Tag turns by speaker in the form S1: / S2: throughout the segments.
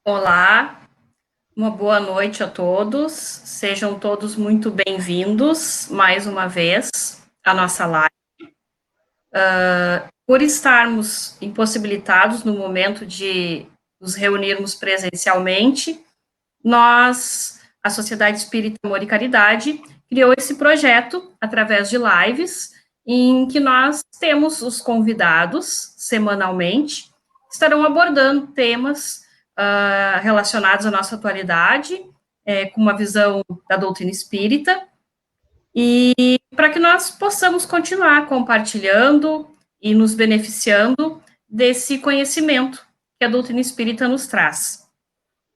S1: Olá, uma boa noite a todos. Sejam todos muito bem-vindos mais uma vez à nossa live. Por estarmos impossibilitados no momento de nos reunirmos presencialmente, a Sociedade Espírita Amor e Caridade, criou esse projeto através de lives, em que nós temos os convidados semanalmente, que estarão abordando temas relacionados à nossa atualidade, com uma visão da doutrina espírita, e para que nós possamos continuar compartilhando e nos beneficiando desse conhecimento que a doutrina espírita nos traz.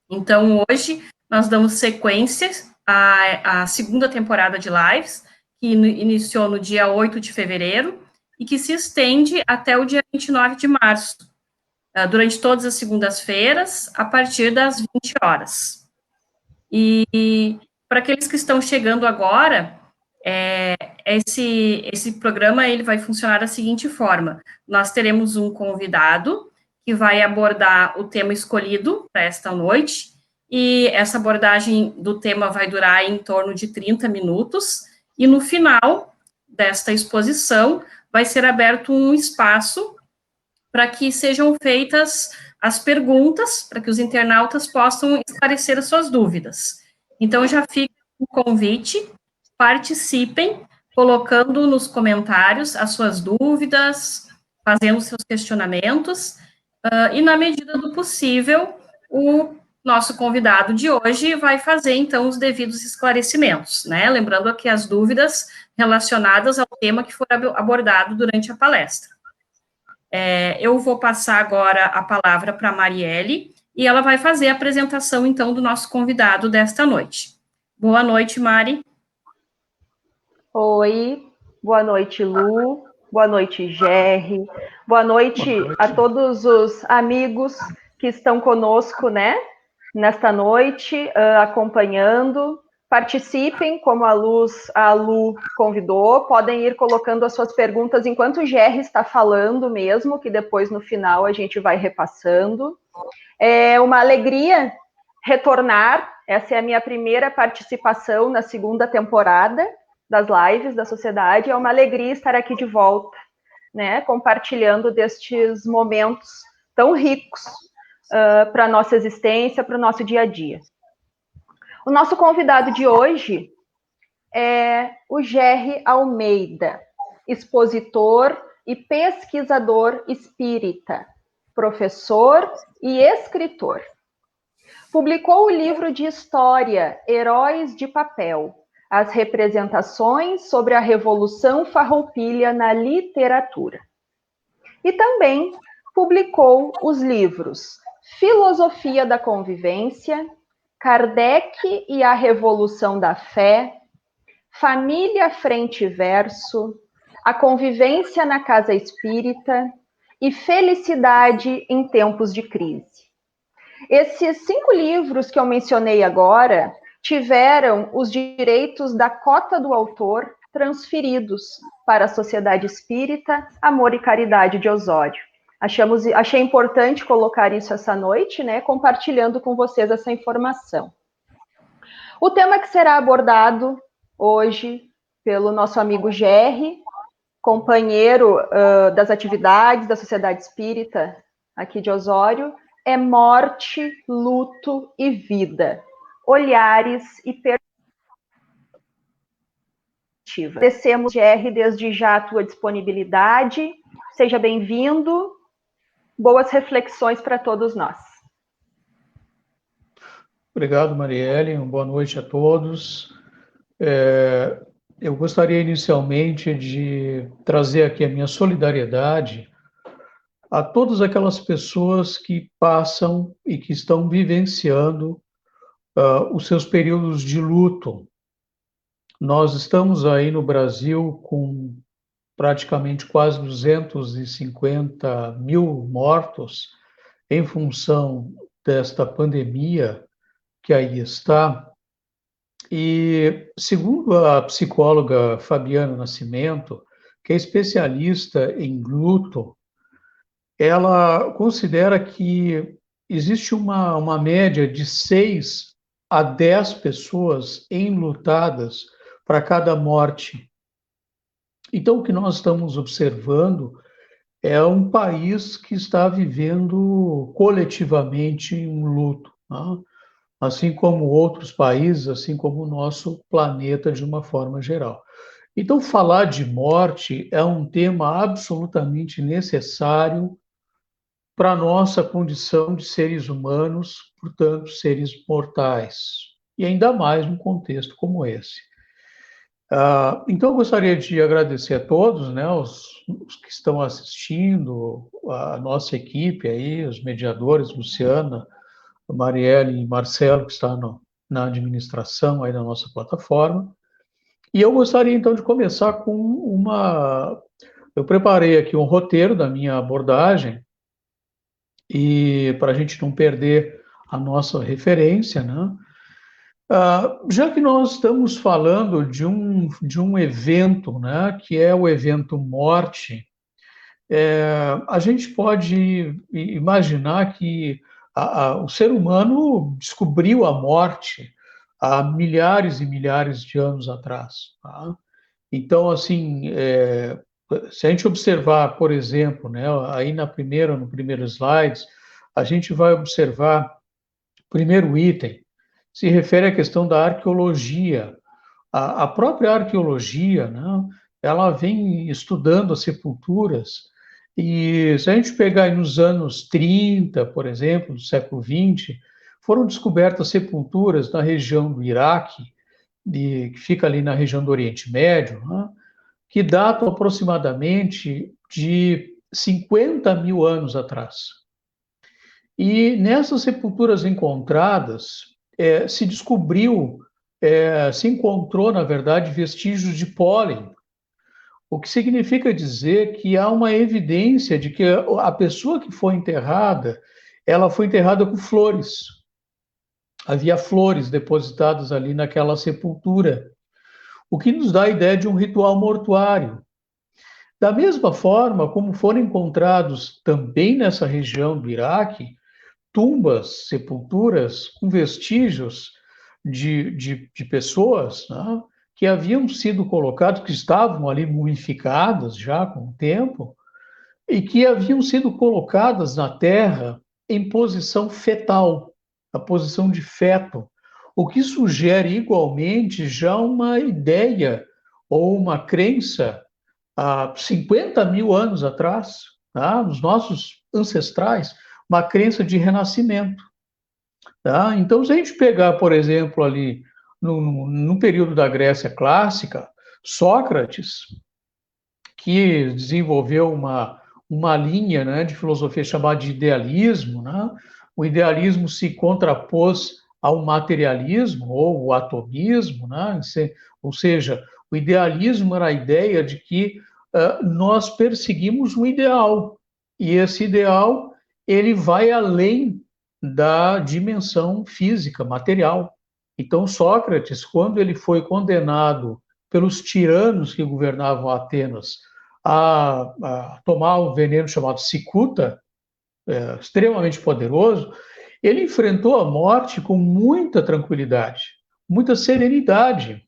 S1: Então, hoje, nós damos sequência à segunda temporada de lives, que iniciou no dia 8 de fevereiro e que se estende até o dia 29 de março, durante todas as segundas-feiras, a partir das 20 horas. E para aqueles que estão chegando agora, esse programa ele vai funcionar da seguinte forma: nós teremos um convidado que vai abordar o tema escolhido para esta noite, e essa abordagem do tema vai durar em torno de 30 minutos, e no final desta exposição vai ser aberto um espaço para que sejam feitas as perguntas, para que os internautas possam esclarecer as suas dúvidas. Então, já fica o convite, participem, colocando nos comentários as suas dúvidas, fazendo seus questionamentos, e na medida do possível, o nosso convidado de hoje vai fazer, então, os devidos esclarecimentos, né? Lembrando aqui as dúvidas relacionadas ao tema que for abordado durante a palestra. Eu vou passar agora a palavra para a Marielle, e ela vai fazer a apresentação, então, do nosso convidado desta noite. Boa noite, Mari.
S2: Oi, boa noite, Lu, boa noite, Gerry, boa noite a todos os amigos que estão conosco, né, nesta noite, acompanhando. Participem, como a Lu convidou, podem ir colocando as suas perguntas enquanto o Gerry está falando mesmo, que depois no final a gente vai repassando. É uma alegria retornar, essa é a minha primeira participação na segunda temporada das lives da sociedade, é uma alegria estar aqui de volta, né, compartilhando destes momentos tão ricos para a nossa existência, para o nosso dia a dia. O nosso convidado de hoje é o Gerry Almeida, expositor e pesquisador espírita, professor e escritor. Publicou o livro de história Heróis de Papel, as representações sobre a Revolução Farroupilha na literatura. E também publicou os livros Filosofia da Convivência, Kardec e a Revolução da Fé, Família Frente e Verso, A Convivência na Casa Espírita e Felicidade em Tempos de Crise. Esses 5 livros que eu mencionei agora tiveram os direitos da cota do autor transferidos para a Sociedade Espírita Amor e Caridade de Osório. Achei importante colocar isso essa noite, né, compartilhando com vocês essa informação. O tema que será abordado hoje pelo nosso amigo Gerry, companheiro das atividades da Sociedade Espírita aqui de Osório, é morte, luto e vida, olhares e perspectivas. Agradecemos, Gerry, desde já a tua disponibilidade, seja bem-vindo, boas reflexões para todos nós.
S3: Obrigado, Marielle, uma boa noite a todos. Eu gostaria inicialmente de trazer aqui a minha solidariedade a todas aquelas pessoas que passam e que estão vivenciando os seus períodos de luto. Nós estamos aí no Brasil com praticamente quase 250 mil mortos em função desta pandemia que aí está. E, segundo a psicóloga Fabiana Nascimento, que é especialista em luto, ela considera que existe uma média de 6 a 10 pessoas enlutadas para cada morte. Então, o que nós estamos observando é um país que está vivendo coletivamente um luto, tá? Assim como outros países, assim como o nosso planeta de uma forma geral. Então, falar de morte é um tema absolutamente necessário para a nossa condição de seres humanos, portanto, seres mortais, e ainda mais num contexto como esse. Então, eu gostaria de agradecer a todos, né, os que estão assistindo, a nossa equipe aí, os mediadores, Luciana, Marielle e Marcelo, que está na administração aí da nossa plataforma. E eu gostaria, então, de começar com uma... Eu preparei aqui um roteiro da minha abordagem, e para a gente não perder a nossa referência, né? Já que nós estamos falando de um evento, né, que é o evento morte, a gente pode imaginar que o ser humano descobriu a morte há milhares e milhares de anos atrás, tá? Então, assim, se a gente observar, por exemplo, né, aí no primeiro slide, a gente vai observar o primeiro item, se refere à questão da arqueologia. A própria arqueologia, né, ela vem estudando as sepulturas, e se a gente pegar aí nos anos 30, por exemplo, do século XX, foram descobertas sepulturas na região do Iraque, que fica ali na região do Oriente Médio, né, que datam aproximadamente de 50 mil anos atrás. E nessas sepulturas encontradas, se descobriu, se encontrou, na verdade, vestígios de pólen, o que significa dizer que há uma evidência de que a pessoa que foi enterrada, ela foi enterrada com flores. Havia flores depositadas ali naquela sepultura, o que nos dá a ideia de um ritual mortuário. Da mesma forma como foram encontrados também nessa região do Iraque tumbas, sepulturas com vestígios de pessoas, né, que haviam sido colocadas, que estavam ali mumificadas já com o tempo, e que haviam sido colocadas na terra em posição fetal, a posição de feto, o que sugere igualmente já uma ideia ou uma crença há 50 mil anos atrás, tá? Nos nossos ancestrais, uma crença de renascimento. Tá? Então, se a gente pegar, por exemplo, ali no período da Grécia clássica, Sócrates, que desenvolveu uma linha, né, de filosofia chamada de idealismo, né? O idealismo se contrapôs ao materialismo ou o atomismo, né? Ou seja, o idealismo era a ideia de que nós perseguimos um ideal, e esse ideal ele vai além da dimensão física, material. Então, Sócrates, quando ele foi condenado pelos tiranos que governavam Atenas a tomar um veneno chamado cicuta, extremamente poderoso, ele enfrentou a morte com muita tranquilidade, muita serenidade.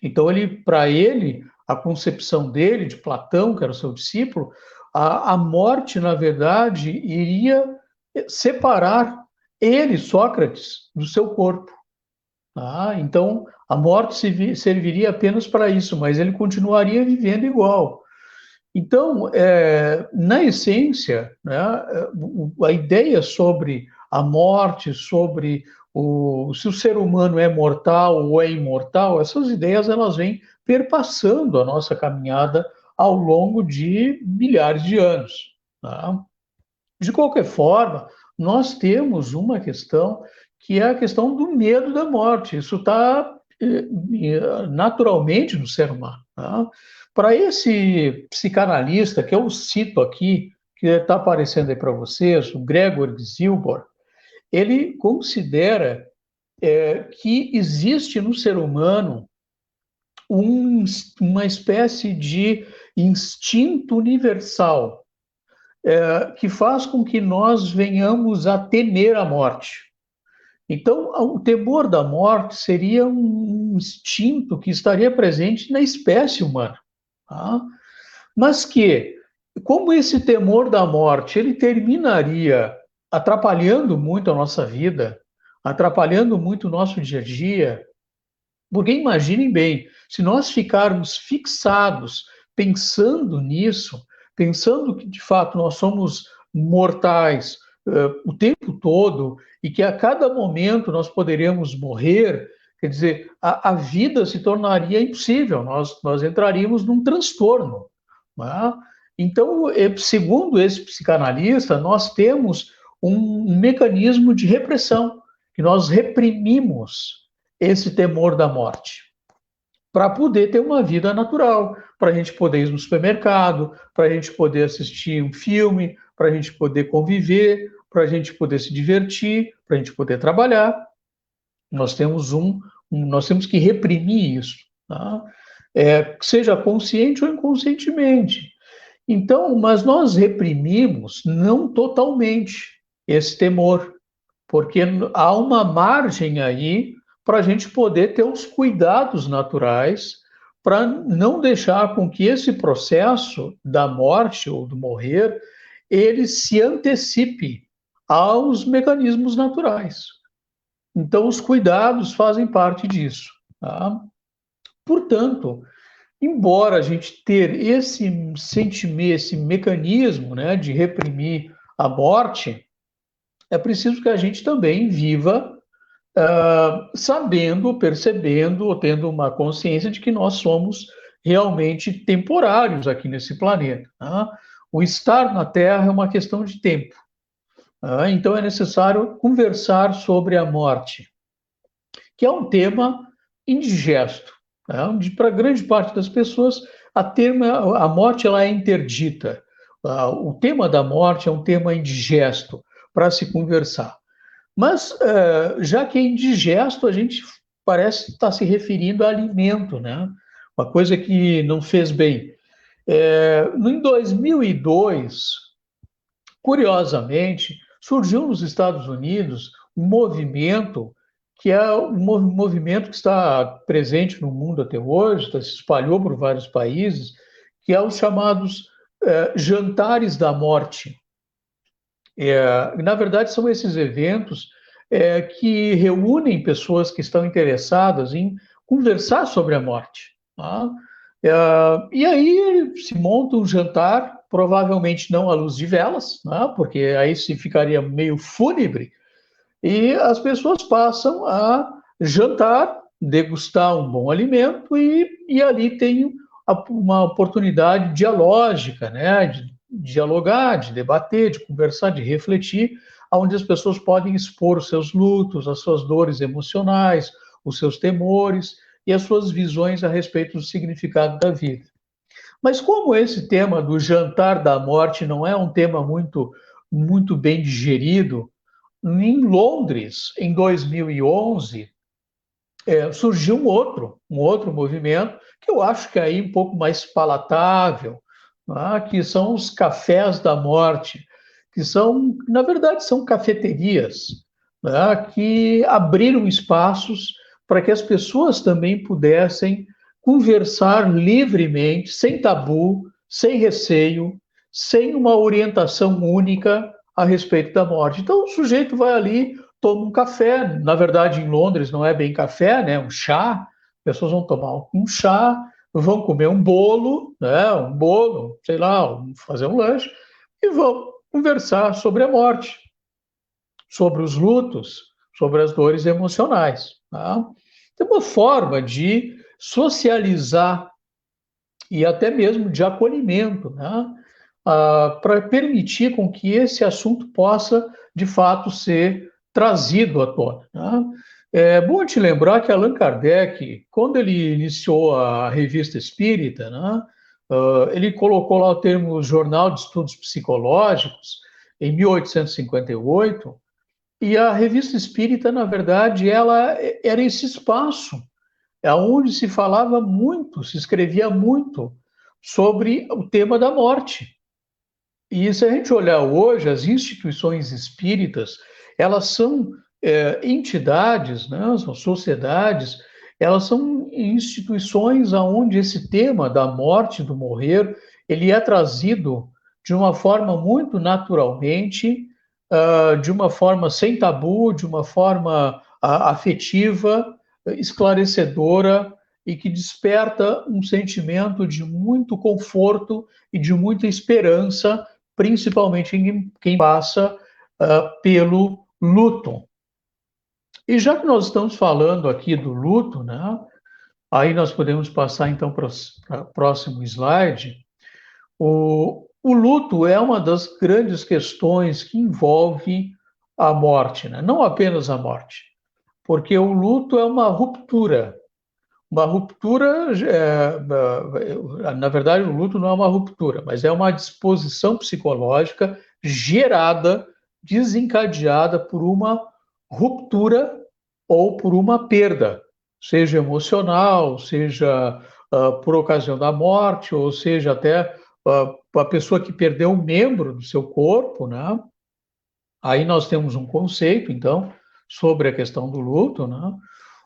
S3: Então, para ele, a concepção dele, de Platão, que era o seu discípulo, a morte, na verdade, iria separar ele, Sócrates, do seu corpo. Então, a morte serviria apenas para isso, mas ele continuaria vivendo igual. Então, na essência, né, a ideia sobre a morte, sobre se o ser humano é mortal ou é imortal, essas ideias elas vêm perpassando a nossa caminhada ao longo de milhares de anos. Tá? De qualquer forma, nós temos uma questão que é a questão do medo da morte. Isso está naturalmente no ser humano. Tá? Para esse psicanalista, que eu cito aqui, que está aparecendo aí para vocês, o Gregor Zilbor, ele considera que existe no ser humano uma espécie de instinto universal que faz com que nós venhamos a temer a morte. Então, o temor da morte seria um instinto que estaria presente na espécie humana, tá? Mas que, como esse temor da morte, ele terminaria atrapalhando muito a nossa vida, atrapalhando muito o nosso dia a dia, porque imaginem bem, se nós ficarmos fixados pensando nisso, pensando que de fato nós somos mortais o tempo todo e que a cada momento nós poderemos morrer, quer dizer, a vida se tornaria impossível, nós entraríamos num transtorno. Né? Então, segundo esse psicanalista, nós temos um mecanismo de repressão, que nós reprimimos esse temor da morte, para poder ter uma vida natural, para a gente poder ir no supermercado, para a gente poder assistir um filme, para a gente poder conviver, para a gente poder se divertir, para a gente poder trabalhar. Nós temos nós temos que reprimir isso, tá? Seja consciente ou inconscientemente. Então, mas nós reprimimos não totalmente esse temor, porque há uma margem aí para a gente poder ter os cuidados naturais para não deixar com que esse processo da morte ou do morrer ele se antecipe aos mecanismos naturais. Então, os cuidados fazem parte disso. Tá? Portanto, embora a gente ter esse sentimento, esse mecanismo, né, de reprimir a morte, é preciso que a gente também viva sabendo, percebendo, ou tendo uma consciência de que nós somos realmente temporários aqui nesse planeta. Tá? O estar na Terra é uma questão de tempo. Tá? Então é necessário conversar sobre a morte, que é um tema indigesto. Tá? Para grande parte das pessoas, a morte ela é interdita. O tema da morte é um tema indigesto para se conversar. Mas, já que é indigesto, a gente parece estar se referindo a alimento, né? Uma coisa que não fez bem. Em 2002, curiosamente, surgiu nos Estados Unidos um movimento que é um movimento que está presente no mundo até hoje, se espalhou por vários países, que é os chamados jantares da morte. Na verdade, são esses eventos que reúnem pessoas que estão interessadas em conversar sobre a morte. Tá? E aí se monta um jantar, provavelmente não à luz de velas, né? Porque aí se ficaria meio fúnebre, e as pessoas passam a jantar, degustar um bom alimento, e ali tem uma oportunidade dialógica, né? De dialogar, de debater, de conversar, de refletir, onde as pessoas podem expor os seus lutos, as suas dores emocionais, os seus temores e as suas visões a respeito do significado da vida. Mas como esse tema do jantar da morte não é um tema muito bem digerido, em Londres, em 2011, surgiu um outro movimento que eu acho que é aí um pouco mais palatável, né, que são os cafés da morte, que são, na verdade, são cafeterias, né, que abriram espaços para que as pessoas também pudessem conversar livremente, sem tabu, sem receio, sem uma orientação única a respeito da morte. Então, o sujeito vai ali, toma um café, na verdade, em Londres não é bem café, né? Um chá, as pessoas vão tomar um chá, vão comer um bolo, né? Um bolo, sei lá, fazer um lanche, e vão conversar sobre a morte, sobre os lutos, sobre as dores emocionais. Tá? É uma forma de socializar e até mesmo de acolhimento, né? Para permitir com que esse assunto possa, de fato, ser trazido à tona. Né? É bom te lembrar que Allan Kardec, quando ele iniciou a Revista Espírita, né, ele colocou lá o termo Jornal de Estudos Psicológicos, em 1858, e a Revista Espírita, na verdade, ela era esse espaço onde se falava muito, se escrevia muito sobre o tema da morte. E se a gente olhar hoje, as instituições espíritas, elas são entidades, né, são sociedades, elas são instituições onde esse tema da morte, do morrer, ele é trazido de uma forma muito naturalmente, de uma forma sem tabu, de uma forma afetiva, esclarecedora e que desperta um sentimento de muito conforto e de muita esperança, principalmente em quem passa pelo luto. E já que nós estamos falando aqui do luto, né, aí nós podemos passar então para o próximo slide. O luto é uma das grandes questões que envolve a morte, né? Não apenas a morte, porque o luto é uma ruptura. Uma ruptura, na verdade, o luto não é uma ruptura, mas é uma disposição psicológica gerada, desencadeada por uma ruptura ou por uma perda, seja emocional, seja por ocasião da morte, ou seja até a pessoa que perdeu um membro do seu corpo, né? Aí nós temos um conceito, então, sobre a questão do luto, né?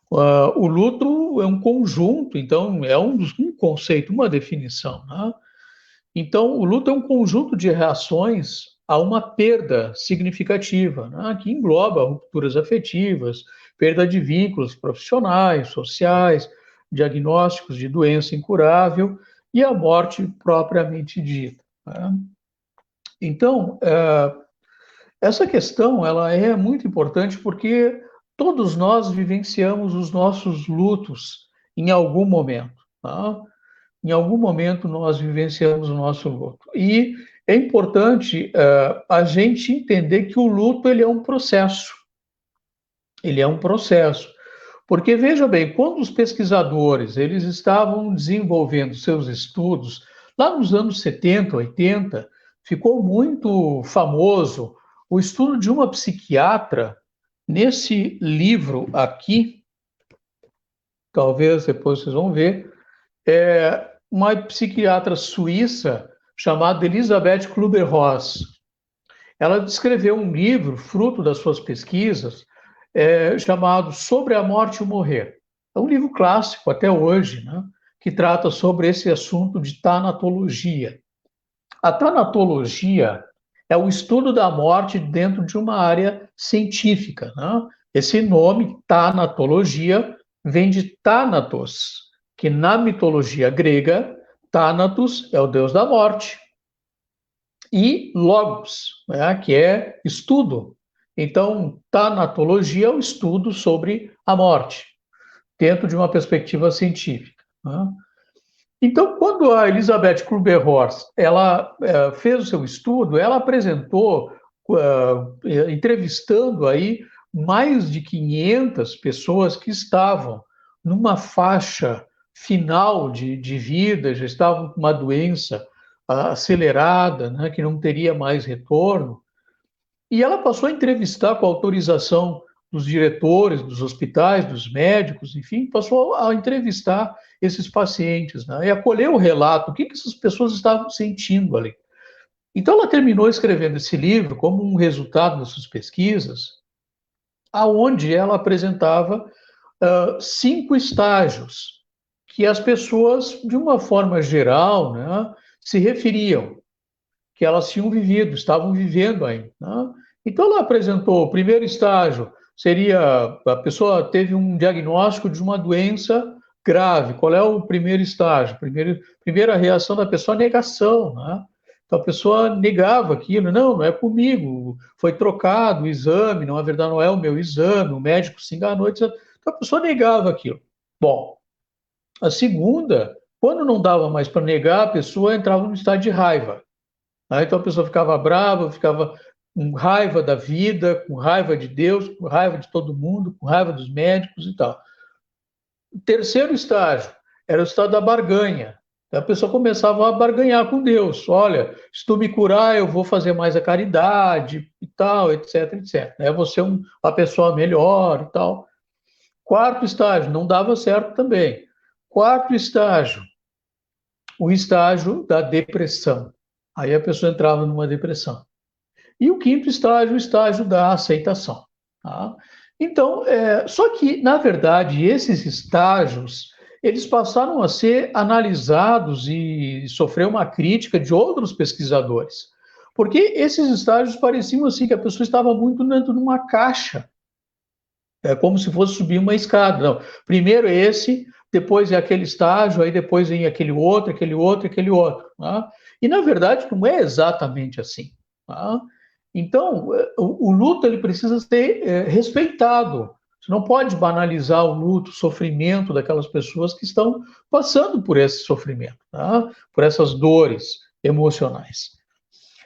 S3: O luto é um conjunto, então é um conceito, uma definição, né? Então, o luto é um conjunto de reações a uma perda significativa, né? Que engloba rupturas afetivas, perda de vínculos profissionais, sociais, diagnósticos de doença incurável e a morte propriamente dita, né? Então, essa questão ela é muito importante porque todos nós vivenciamos os nossos lutos em algum momento, tá? Em algum momento nós vivenciamos o nosso luto. E é importante a gente entender que o luto ele é um processo. Ele é um processo. Porque, veja bem, quando os pesquisadores eles estavam desenvolvendo seus estudos, lá nos anos 70, 80, ficou muito famoso o estudo de uma psiquiatra nesse livro aqui, talvez depois vocês vão ver, uma psiquiatra suíça chamada Elisabeth Kübler-Ross. Ela descreveu um livro, fruto das suas pesquisas, chamado Sobre a Morte e o Morrer. É um livro clássico até hoje, né, que trata sobre esse assunto de tanatologia. A tanatologia é o estudo da morte dentro de uma área científica, né? Esse nome, tanatologia, vem de Thanatos, que na mitologia grega, Thanatos é o deus da morte, e Logos, né, que é estudo. Então, tanatologia é o estudo sobre a morte, dentro de uma perspectiva científica, né? Então, quando a Elisabeth Kübler-Ross ela fez o seu estudo, ela apresentou, entrevistando aí mais de 500 pessoas que estavam numa faixa final de vida, já estavam com uma doença acelerada, né, que não teria mais retorno, e ela passou a entrevistar com a autorização dos diretores dos hospitais, dos médicos, enfim, passou a entrevistar esses pacientes, né, e acolher o relato, o que essas pessoas estavam sentindo ali. Então, ela terminou escrevendo esse livro como um resultado das suas pesquisas, aonde ela apresentava 5 estágios que as pessoas, de uma forma geral, né, se referiam, que elas tinham vivido, estavam vivendo ainda, né? Então, ela apresentou o primeiro estágio, seria a pessoa teve um diagnóstico de uma doença grave. Qual é o primeiro estágio? Primeira reação da pessoa, negação, né? Então, a pessoa negava aquilo, não é comigo, foi trocado o exame, não, na verdade não é o meu exame, o médico se enganou, etc. Então, a pessoa negava aquilo. Bom, a segunda, quando não dava mais para negar, a pessoa entrava num estado de raiva. Então a pessoa ficava brava, ficava com raiva da vida, com raiva de Deus, com raiva de todo mundo, com raiva dos médicos e tal. O terceiro estágio era o estado da barganha. A pessoa começava a barganhar com Deus. Olha, se tu me curar, eu vou fazer mais a caridade e tal, etc, etc. Eu vou ser uma pessoa melhor e tal. Quarto estágio, não dava certo também. Quarto estágio, o estágio da depressão. Aí a pessoa entrava numa depressão. E o quinto estágio, o estágio da aceitação. Tá? Então, só que, na verdade, esses estágios, eles passaram a ser analisados e sofrer uma crítica de outros pesquisadores. Porque esses estágios pareciam assim que a pessoa estava muito dentro de uma caixa. É como se fosse subir uma escada. Não, primeiro esse, depois é aquele estágio, aí depois vem aquele outro, aquele outro, aquele outro. Tá? E, na verdade, não é exatamente assim. Tá? Então, o luto ele precisa ser respeitado. Você não pode banalizar o luto, o sofrimento daquelas pessoas que estão passando por esse sofrimento, tá? Por essas dores emocionais.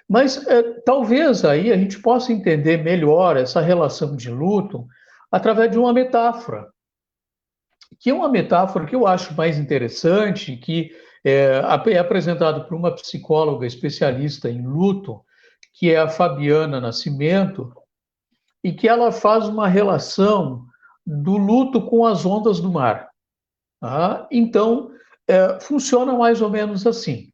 S3: Mas talvez aí a gente possa entender melhor essa relação de luto através de uma metáfora, que é uma metáfora que eu acho mais interessante, que é apresentado por uma psicóloga especialista em luto, que é a Fabiana Nascimento, e que ela faz uma relação do luto com as ondas do mar. Tá? Então, funciona mais ou menos assim.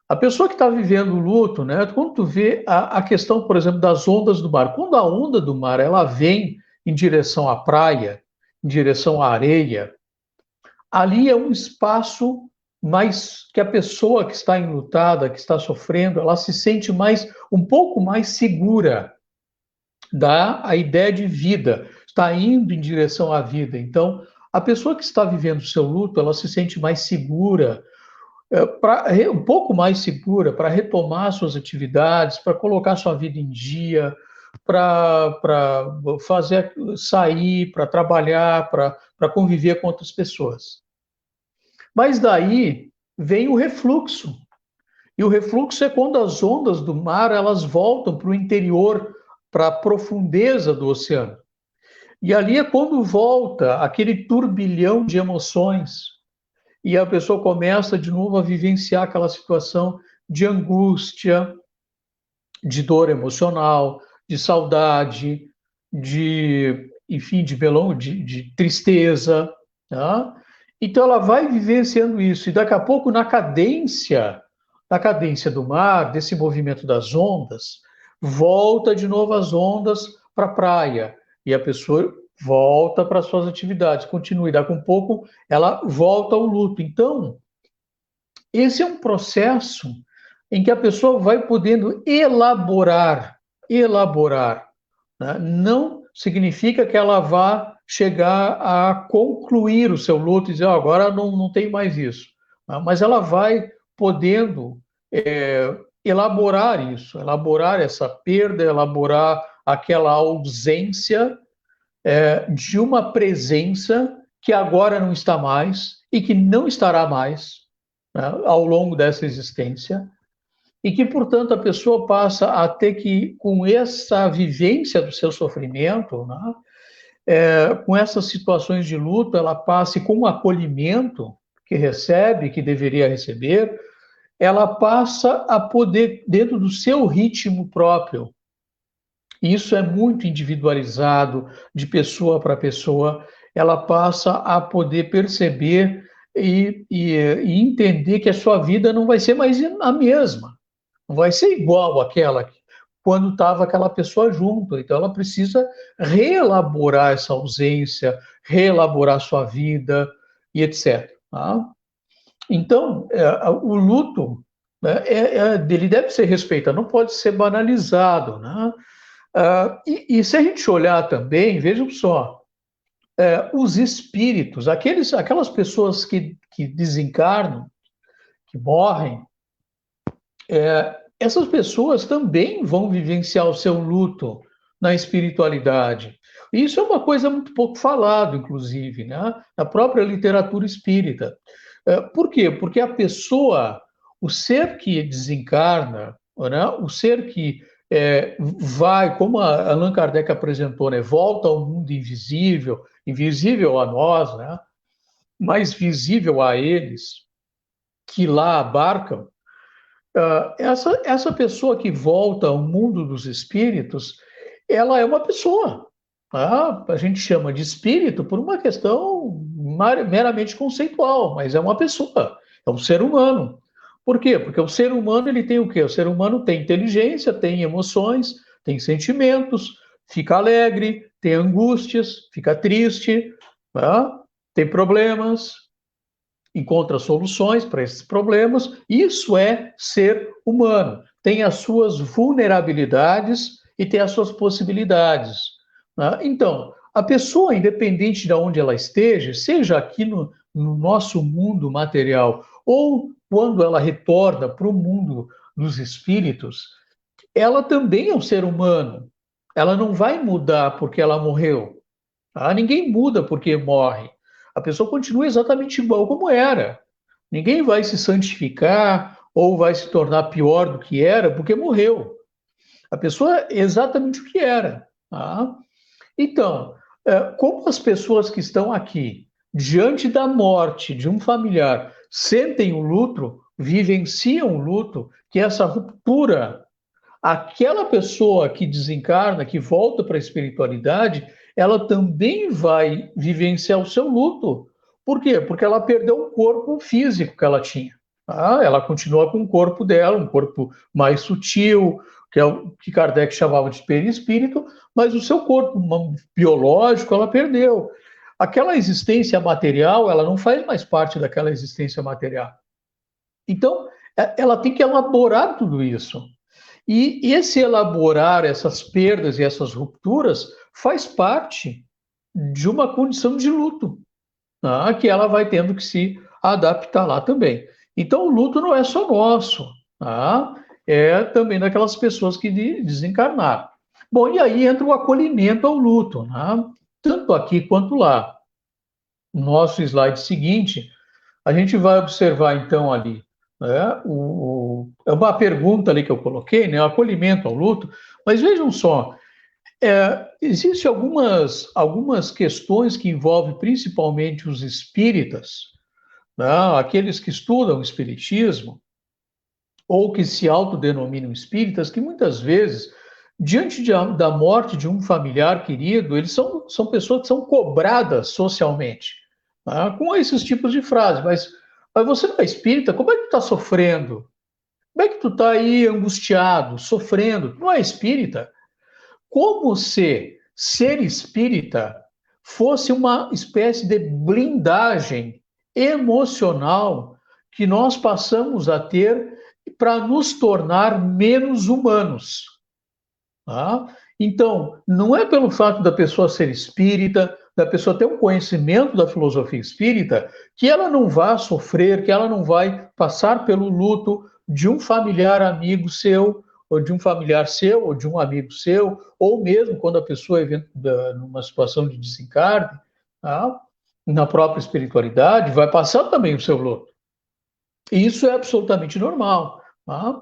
S3: A pessoa que está vivendo o luto, né, quando tu vê a questão, por exemplo, das ondas do mar, quando a onda do mar ela vem em direção à praia, em direção à areia, ali é um espaço mais que a pessoa que está enlutada, que está sofrendo, ela se sente um pouco mais segura, dá a ideia de vida, está indo em direção à vida. Então, a pessoa que está vivendo o seu luto, ela se sente mais segura, um pouco mais segura para retomar suas atividades, para colocar sua vida em dia, para fazer sair, para trabalhar, para conviver com outras pessoas. Mas daí vem o refluxo. E o refluxo é quando as ondas do mar elas voltam para o interior, para a profundeza do oceano. E ali é quando volta aquele turbilhão de emoções. E a pessoa começa de novo a vivenciar aquela situação de angústia, de dor emocional, de saudade, enfim, de tristeza. Tá? Então ela vai vivenciando isso. E daqui a pouco, na cadência do mar, desse movimento das ondas, volta de novo as ondas para a praia. E a pessoa volta para suas atividades, continua. E daqui a um pouco ela volta ao luto. Então, esse é um processo em que a pessoa vai podendo elaborar, né? Não significa que ela vá chegar a concluir o seu luto e dizer, agora não tem mais isso. Mas ela vai podendo elaborar isso, elaborar essa perda, elaborar aquela ausência de uma presença que agora não está mais e que não estará mais, né, ao longo dessa existência, e que, portanto, a pessoa passa a ter que, com essa vivência do seu sofrimento, né, com essas situações de luto, ela passe com o acolhimento que recebe, que deveria receber, ela passa a poder, dentro do seu ritmo próprio, isso é muito individualizado, de pessoa para pessoa, ela passa a poder perceber e entender que a sua vida não vai ser mais a mesma, não vai ser igual àquela quando estava aquela pessoa junto. Então, ela precisa reelaborar essa ausência, reelaborar sua vida e etc. Tá? Então, o luto, né, ele deve ser respeitado, não pode ser banalizado, né? E se a gente olhar também, vejam só, os espíritos, aquelas pessoas que desencarnam, que morrem, essas pessoas também vão vivenciar o seu luto na espiritualidade. E isso é uma coisa muito pouco falada, inclusive, né? Na própria literatura espírita. Por quê? Porque a pessoa, o ser que desencarna, né? O ser que vai, como a Allan Kardec apresentou, né? Volta ao mundo invisível, invisível a nós, né? Mas visível a eles, que lá abarcam. Essa pessoa que volta ao mundo dos espíritos, ela é uma pessoa. Tá? A gente chama de espírito por uma questão meramente conceitual, mas é uma pessoa, é um ser humano. Por quê? Porque o ser humano ele tem o quê? O ser humano tem inteligência, tem emoções, tem sentimentos, fica alegre, tem angústias, fica triste, né? Tem problemas, encontra soluções para esses problemas. Isso é ser humano. Tem as suas vulnerabilidades e tem as suas possibilidades, né? Então, a pessoa, independente de onde ela esteja, seja aqui no nosso mundo material ou quando ela retorna para o mundo dos espíritos, ela também é um ser humano. Ela não vai mudar porque ela morreu. Tá? Ninguém muda porque morre. A pessoa continua exatamente igual como era. Ninguém vai se santificar ou vai se tornar pior do que era porque morreu. A pessoa é exatamente o que era. Tá? Então, como as pessoas que estão aqui, diante da morte de um familiar, sentem o luto, vivenciam o luto, que é essa ruptura, aquela pessoa que desencarna, que volta para a espiritualidade, ela também vai vivenciar o seu luto. Por quê? Porque ela perdeu o corpo físico que ela tinha. Tá? Ela continua com o corpo dela, um corpo mais sutil, que é o que Kardec chamava de perispírito, mas o seu corpo biológico ela perdeu. Aquela existência material, ela não faz mais parte daquela existência material. Então, ela tem que elaborar tudo isso. E esse elaborar essas perdas e essas rupturas faz parte de uma condição de luto, tá? Que ela vai tendo que se adaptar lá também. Então, o luto não é só nosso, tá? É também daquelas pessoas que desencarnaram. Bom, e aí entra o acolhimento ao luto, né? Tanto aqui quanto lá. No nosso slide seguinte, a gente vai observar então ali, né, é uma pergunta ali que eu coloquei, né, o acolhimento ao luto, mas vejam só, existem algumas questões que envolvem principalmente os espíritas, né, aqueles que estudam o espiritismo, ou que se autodenominam espíritas, que muitas vezes, diante da morte de um familiar querido, eles são pessoas que são cobradas socialmente, tá? Com esses tipos de frases. Mas você não é espírita? Como é que tu está sofrendo? Como é que tu está aí angustiado, sofrendo? Tu não é espírita? Como se ser espírita fosse uma espécie de blindagem emocional que nós passamos a ter para nos tornar menos humanos. Tá? Então, não é pelo fato da pessoa ser espírita, da pessoa ter um conhecimento da filosofia espírita, que ela não vai sofrer, que ela não vai passar pelo luto de um familiar amigo seu, ou de um familiar seu, ou de um amigo seu, ou mesmo quando a pessoa é numa situação de desencarne, tá? Na própria espiritualidade, vai passar também o seu luto. E isso é absolutamente normal. Tá?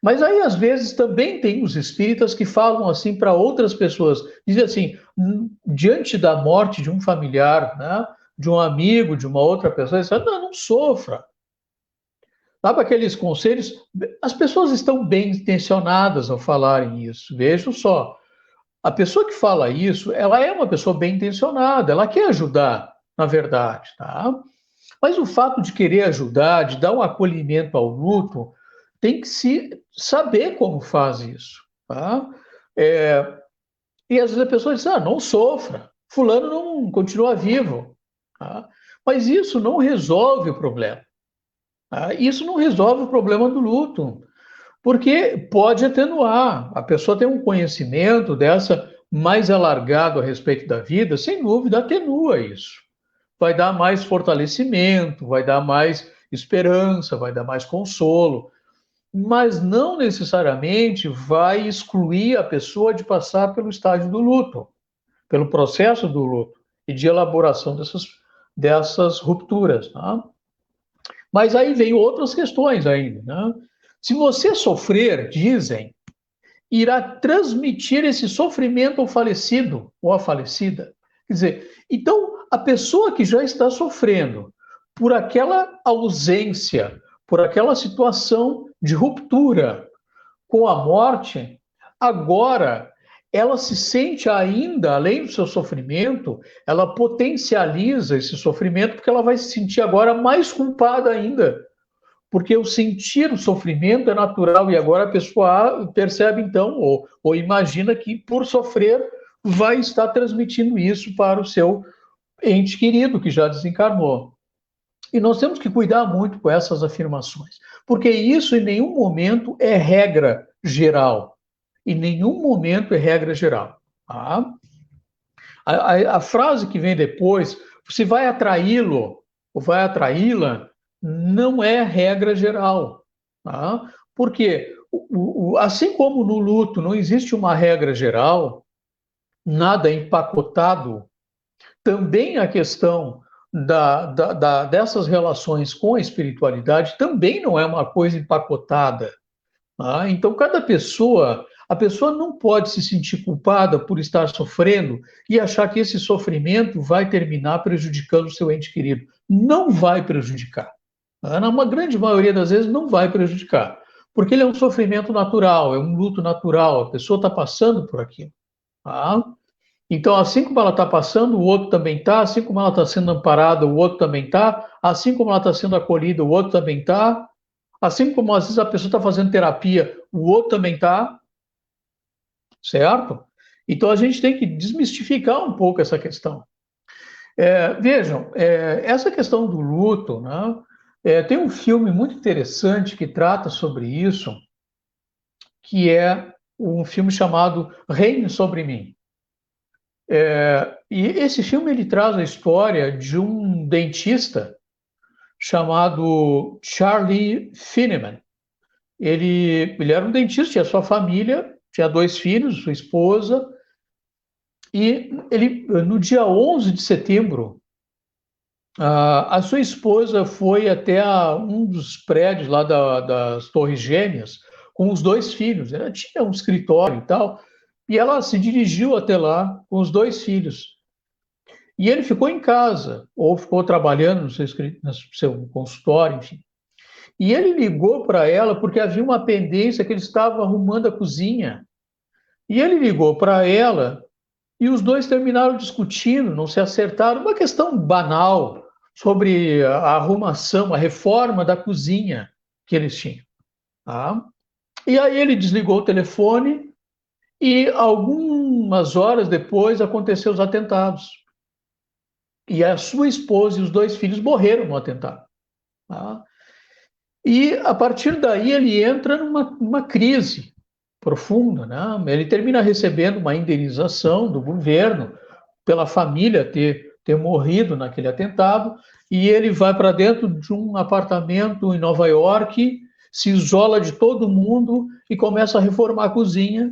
S3: Mas aí, às vezes, também tem os espíritas que falam assim para outras pessoas. Dizem assim, diante da morte de um familiar, né, de um amigo, de uma outra pessoa, eles falam, não sofra. Sabe aqueles conselhos? As pessoas estão bem intencionadas ao falarem isso. Vejam só. A pessoa que fala isso, ela é uma pessoa bem intencionada, ela quer ajudar, na verdade, tá? Mas o fato de querer ajudar, de dar um acolhimento ao luto, tem que se saber como faz isso, tá? E às vezes a pessoa diz, não sofra, fulano não continua vivo, tá? Mas isso não resolve o problema, tá? Isso não resolve o problema do luto, porque pode atenuar. A pessoa tem um conhecimento dessa mais alargado a respeito da vida, sem dúvida atenua isso. Vai dar mais fortalecimento, vai dar mais esperança, vai dar mais consolo, mas não necessariamente vai excluir a pessoa de passar pelo estágio do luto, pelo processo do luto e de elaboração dessas rupturas. Tá? Mas aí vem outras questões ainda. Né? Se você sofrer, dizem, irá transmitir esse sofrimento ao falecido ou à falecida. Quer dizer, então a pessoa que já está sofrendo por aquela ausência, por aquela situação de ruptura com a morte, agora ela se sente ainda, além do seu sofrimento, ela potencializa esse sofrimento porque ela vai se sentir agora mais culpada ainda, porque o sentir o sofrimento é natural, e agora a pessoa percebe então, ou imagina que por sofrer vai estar transmitindo isso para o seu ente querido que já desencarnou. E nós temos que cuidar muito com essas afirmações, porque isso em nenhum momento é regra geral. Em nenhum momento é regra geral. Tá? A frase que vem depois, se vai atraí-lo ou vai atraí-la, não é regra geral. Tá? Porque, assim como no luto não existe uma regra geral, nada empacotado, também a questão dessas relações com a espiritualidade também não é uma coisa empacotada. Tá? Então, a pessoa não pode se sentir culpada por estar sofrendo e achar que esse sofrimento vai terminar prejudicando o seu ente querido. Não vai prejudicar. Tá? Na grande maioria das vezes, não vai prejudicar. Porque ele é um sofrimento natural, é um luto natural, a pessoa está passando por aquilo. Tá? Então, assim como ela está passando, o outro também está, assim como ela está sendo amparada, o outro também está, assim como ela está sendo acolhida, o outro também está, assim como às vezes a pessoa está fazendo terapia, o outro também está, certo? Então, a gente tem que desmistificar um pouco essa questão. Vejam, essa questão do luto, né, tem um filme muito interessante que trata sobre isso, que é um filme chamado Reine sobre mim. E esse filme ele traz a história de um dentista chamado Charlie Fineman. Ele era um dentista, tinha sua família, tinha 2 filhos, sua esposa, e ele, no dia 11 de setembro, a sua esposa foi até um dos prédios lá das Torres Gêmeas com os 2 filhos. Ela tinha um escritório e tal, e ela se dirigiu até lá com os 2 filhos. E ele ficou em casa, ou ficou trabalhando no seu consultório, enfim. E ele ligou para ela porque havia uma pendência que ele estava arrumando a cozinha. E ele ligou para ela e os dois terminaram discutindo, não se acertaram, uma questão banal sobre a arrumação, a reforma da cozinha que eles tinham. Tá? E aí ele desligou o telefone e algumas horas depois aconteceram os atentados. E a sua esposa e os 2 filhos morreram no atentado. Tá? E, a partir daí, ele entra numa crise profunda. Né? Ele termina recebendo uma indenização do governo pela família ter morrido naquele atentado, e ele vai para dentro de um apartamento em Nova York, se isola de todo mundo e começa a reformar a cozinha,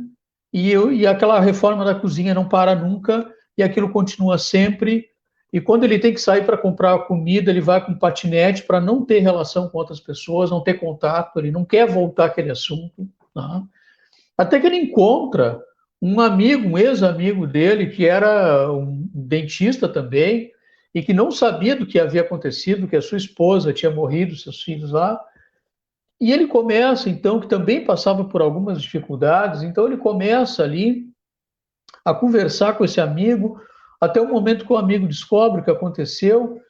S3: e aquela reforma da cozinha não para nunca, e aquilo continua sempre. E quando ele tem que sair para comprar comida, ele vai com patinete para não ter relação com outras pessoas, não ter contato, ele não quer voltar àquele assunto. Tá? Até que ele encontra um amigo, um ex-amigo dele, que era um dentista também, e que não sabia do que havia acontecido, que a sua esposa tinha morrido, seus filhos lá. E ele começa, então, que também passava por algumas dificuldades, então ele começa ali a conversar com esse amigo, até o momento que o amigo descobre o que aconteceu,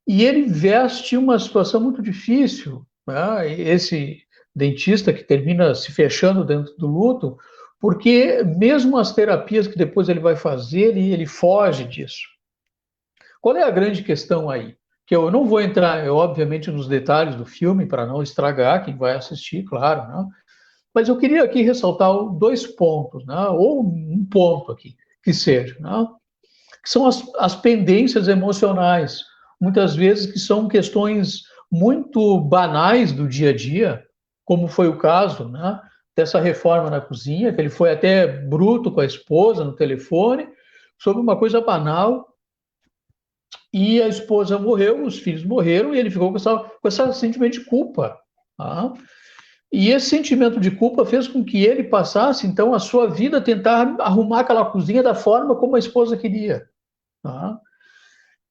S3: e ele veste uma situação muito difícil. Né? Esse dentista que termina se fechando dentro do luto, porque mesmo as terapias que depois ele vai fazer, ele foge disso. Qual é a grande questão aí? Que eu não vou entrar, obviamente, nos detalhes do filme, para não estragar quem vai assistir, claro, né? Mas eu queria aqui ressaltar 2 pontos, né? Ou um ponto aqui, que seja, né? Que são as pendências emocionais, muitas vezes que são questões muito banais do dia a dia, como foi o caso, né, dessa reforma na cozinha, que ele foi até bruto com a esposa no telefone, sobre uma coisa banal, e a esposa morreu, os filhos morreram, e ele ficou com esse sentimento de culpa. Tá? E esse sentimento de culpa fez com que ele passasse, então, a sua vida a tentar arrumar aquela cozinha da forma como a esposa queria. Tá?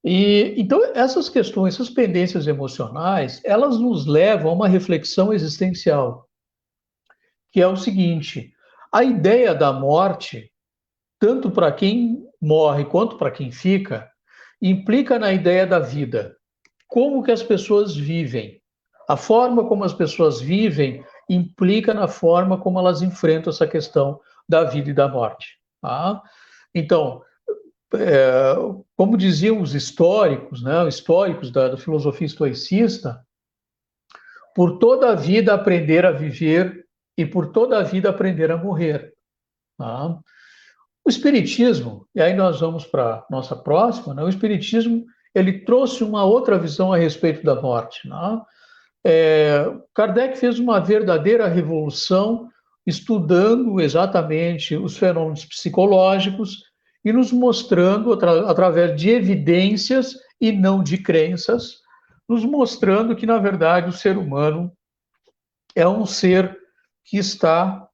S3: E, então, essas questões, essas pendências emocionais, elas nos levam a uma reflexão existencial, que é o seguinte: a ideia da morte, tanto para quem morre quanto para quem fica, implica na ideia da vida. Como que as pessoas vivem? A forma como as pessoas vivem implica na forma como elas enfrentam essa questão da vida e da morte. Tá? Então, como diziam os históricos, né, os históricos da filosofia estoicista, por toda a vida aprender a viver e por toda a vida aprender a morrer. Tá? O Espiritismo, e aí nós vamos para a nossa próxima, né, o Espiritismo ele trouxe uma outra visão a respeito da morte. Né? Kardec fez uma verdadeira revolução estudando exatamente os fenômenos psicológicos e nos mostrando, através de evidências e não de crenças, nos mostrando que, na verdade, o ser humano é um ser que está...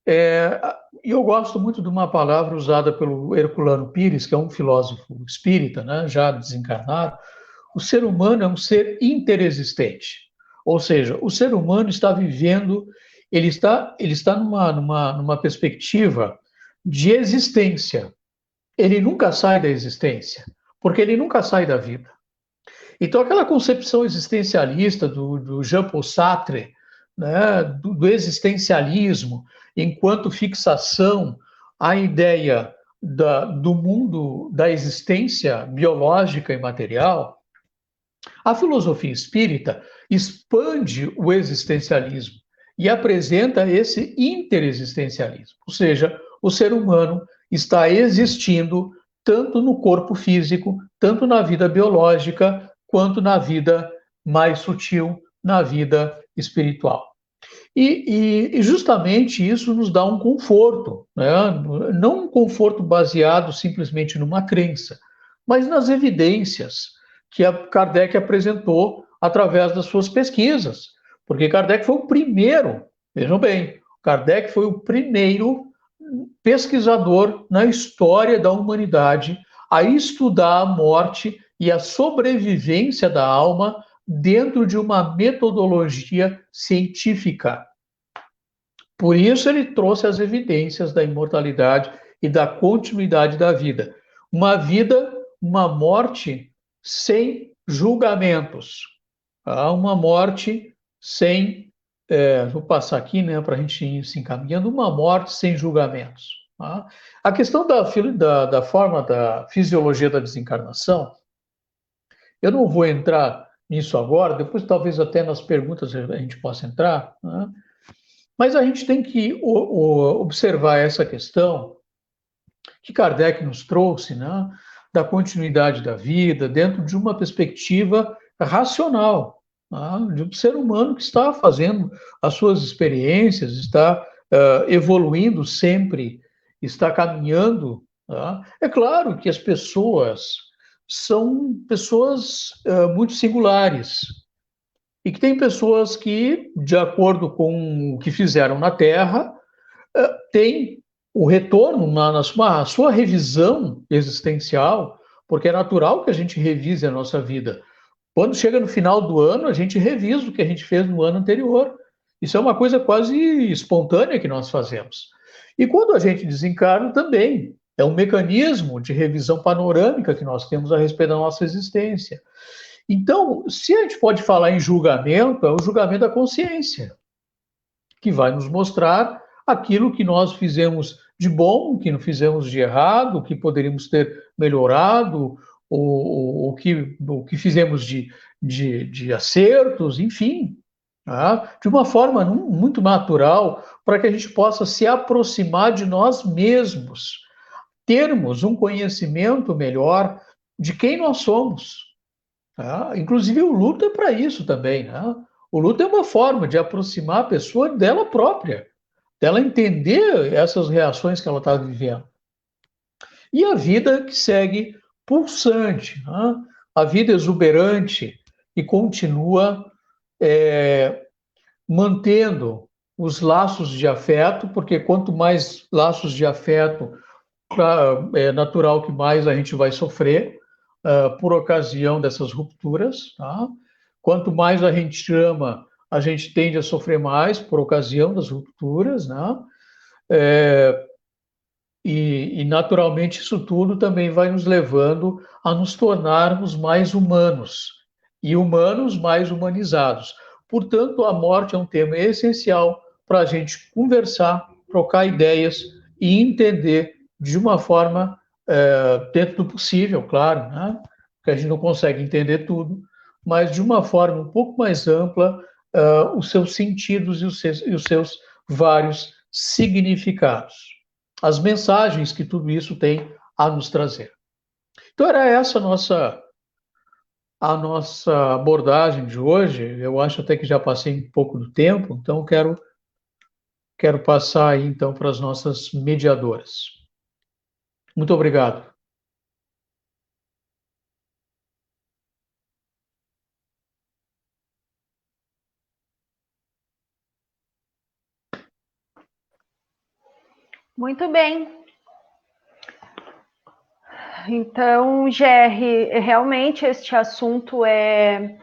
S3: E eu gosto muito de uma palavra usada pelo Herculano Pires, que é um filósofo espírita, né, já desencarnado. O ser humano é um ser interexistente. Ou seja, o ser humano está vivendo, ele está numa perspectiva de existência. Ele nunca sai da existência, porque ele nunca sai da vida. Então, aquela concepção existencialista do Jean-Paul Sartre, né, do existencialismo, enquanto fixação à ideia do mundo da existência biológica e material, a filosofia espírita expande o existencialismo e apresenta esse interexistencialismo, ou seja, o ser humano está existindo tanto no corpo físico, tanto na vida biológica, quanto na vida mais sutil, na vida espiritual. E justamente isso nos dá um conforto, né? Não um conforto baseado simplesmente numa crença, mas nas evidências que a Kardec apresentou através das suas pesquisas. Porque Kardec foi o primeiro, vejam bem, Kardec foi o primeiro pesquisador na história da humanidade a estudar a morte e a sobrevivência da alma dentro de uma metodologia científica. Por isso ele trouxe as evidências da imortalidade e da continuidade da vida. Uma morte sem julgamentos. Uma morte sem... vou passar aqui, né, para a gente ir se encaminhando. Uma morte sem julgamentos. Tá? A questão da forma da fisiologia da desencarnação, eu não vou entrar nisso agora, depois talvez até nas perguntas a gente possa entrar, né? Mas a gente tem que observar essa questão que Kardec nos trouxe, né, da continuidade da vida dentro de uma perspectiva racional, tá? De um ser humano que está fazendo as suas experiências, está evoluindo sempre, está caminhando. Tá? É claro que as pessoas são pessoas muito singulares e que tem pessoas que, de acordo com o que fizeram na Terra, têm o retorno na sua revisão existencial, porque é natural que a gente revise a nossa vida. Quando chega no final do ano, a gente revisa o que a gente fez no ano anterior. Isso é uma coisa quase espontânea que nós fazemos. E quando a gente desencarna também, é um mecanismo de revisão panorâmica que nós temos a respeito da nossa existência. Então, se a gente pode falar em julgamento, é o julgamento da consciência, que vai nos mostrar aquilo que nós fizemos de bom, o que não fizemos de errado, o que poderíamos ter melhorado, o que fizemos de acertos, enfim, tá? De uma forma muito natural, para que a gente possa se aproximar de nós mesmos, termos um conhecimento melhor de quem nós somos. Tá? Inclusive, o luto é para isso também. Né? O luto é uma forma de aproximar a pessoa dela própria, dela entender essas reações que ela está vivendo. E a vida que segue pulsante, né? A vida exuberante e continua mantendo os laços de afeto, porque quanto mais laços de afeto, é natural que mais a gente vai sofrer por ocasião dessas rupturas. Tá? Quanto mais a gente ama, a gente tende a sofrer mais por ocasião das rupturas, né? E naturalmente isso tudo também vai nos levando a nos tornarmos mais humanos e humanos mais humanizados. portanto, a morte é um tema essencial para a gente conversar, trocar ideias e entender de uma forma, dentro do possível, claro, né? Porque a gente não consegue entender tudo, mas de uma forma um pouco mais ampla, os seus sentidos e os seus vários significados, as mensagens que tudo isso tem a nos trazer. Então, era essa a nossa abordagem de hoje. Eu acho até que já passei um pouco do tempo, então quero passar aí, então, para as nossas mediadoras. Muito obrigado.
S2: Muito bem. Então, Gerry, realmente este assunto é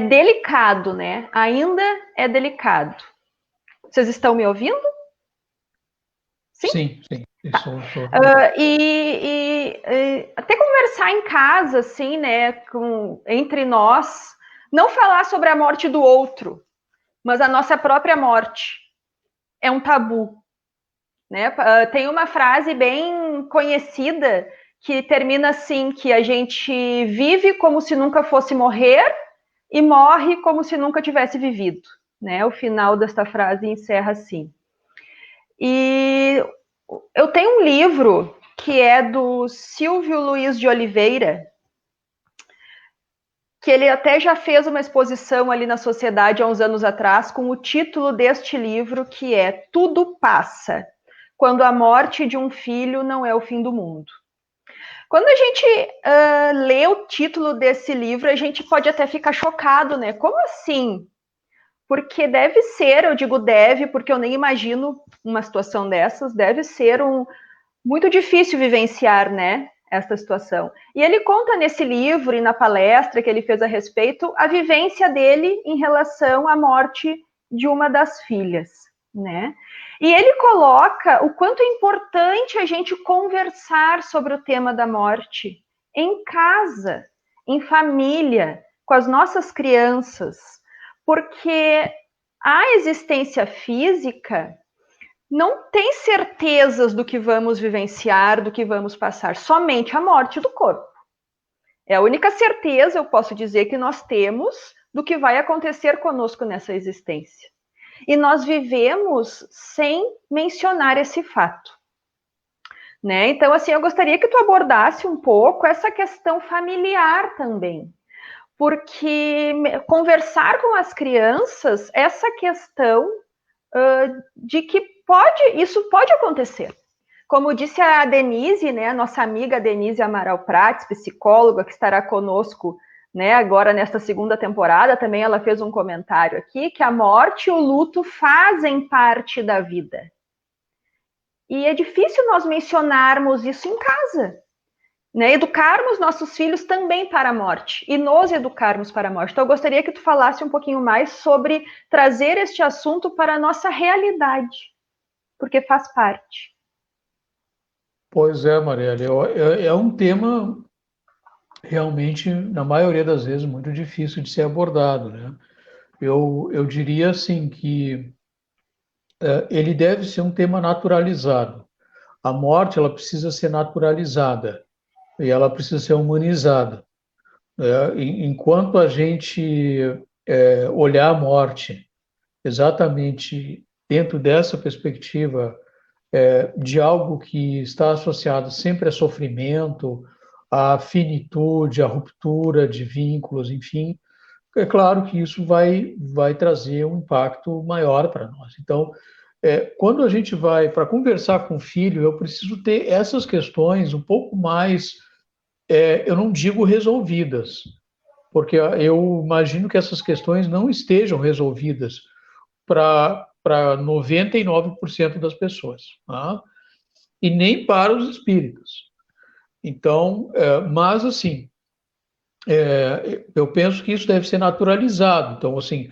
S2: delicado, né? Ainda é delicado. Vocês estão me ouvindo?
S3: Sim, sim.
S2: Tá. Até conversar em casa, assim, né, entre nós, não falar sobre a morte do outro, mas a nossa própria morte é um tabu, né? Tem uma frase bem conhecida que termina assim, que a gente vive como se nunca fosse morrer e morre como se nunca tivesse vivido, né? O final desta frase encerra assim. E eu tenho um livro que é do Silvio Luiz de Oliveira, que ele até já fez uma exposição ali na Sociedade há uns anos atrás, com o título deste livro, que é Tudo Passa, quando a morte de um filho não é o fim do mundo. Quando a gente lê o título desse livro, a gente pode até ficar chocado, né? Como assim? Porque deve ser, eu digo deve, porque eu nem imagino uma situação dessas, deve ser muito difícil vivenciar, né, esta situação. E ele conta nesse livro e na palestra que ele fez a respeito, a vivência dele em relação à morte de uma das filhas, né? E ele coloca o quanto é importante a gente conversar sobre o tema da morte em casa, em família, com as nossas crianças, porque a existência física não tem certezas do que vamos vivenciar, do que vamos passar, somente a morte do corpo. É a única certeza, eu posso dizer, que nós temos do que vai acontecer conosco nessa existência. E nós vivemos sem mencionar esse fato, né? Então, assim, eu gostaria que tu abordasse um pouco essa questão familiar também, porque conversar com as crianças, essa questão de que isso pode acontecer. Como disse a Denise, né, a nossa amiga Denise Amaral Prates, psicóloga, que estará conosco, né, agora nesta segunda temporada, também ela fez um comentário aqui, que a morte e o luto fazem parte da vida. E é difícil nós mencionarmos isso em casa, né? Educarmos nossos filhos também para a morte e nos educarmos para a morte. Então, eu gostaria que tu falasse um pouquinho mais sobre trazer este assunto para a nossa realidade, porque faz parte.
S3: Pois é, Marielle, é um tema realmente, na maioria das vezes, muito difícil de ser abordado, né? Eu diria assim que ele deve ser um tema naturalizado. A morte, ela precisa ser naturalizada e ela precisa ser humanizada. Enquanto a gente olhar a morte exatamente dentro dessa perspectiva de algo que está associado sempre a sofrimento, à finitude, à ruptura de vínculos, enfim, é claro que isso vai trazer um impacto maior para nós. Então, quando a gente vai para conversar com o filho, eu preciso ter essas questões um pouco mais, eu não digo resolvidas, porque eu imagino que essas questões não estejam resolvidas para 99% das pessoas, tá? E nem para os espíritas. Então, mas assim, eu penso que isso deve ser naturalizado. Então, assim,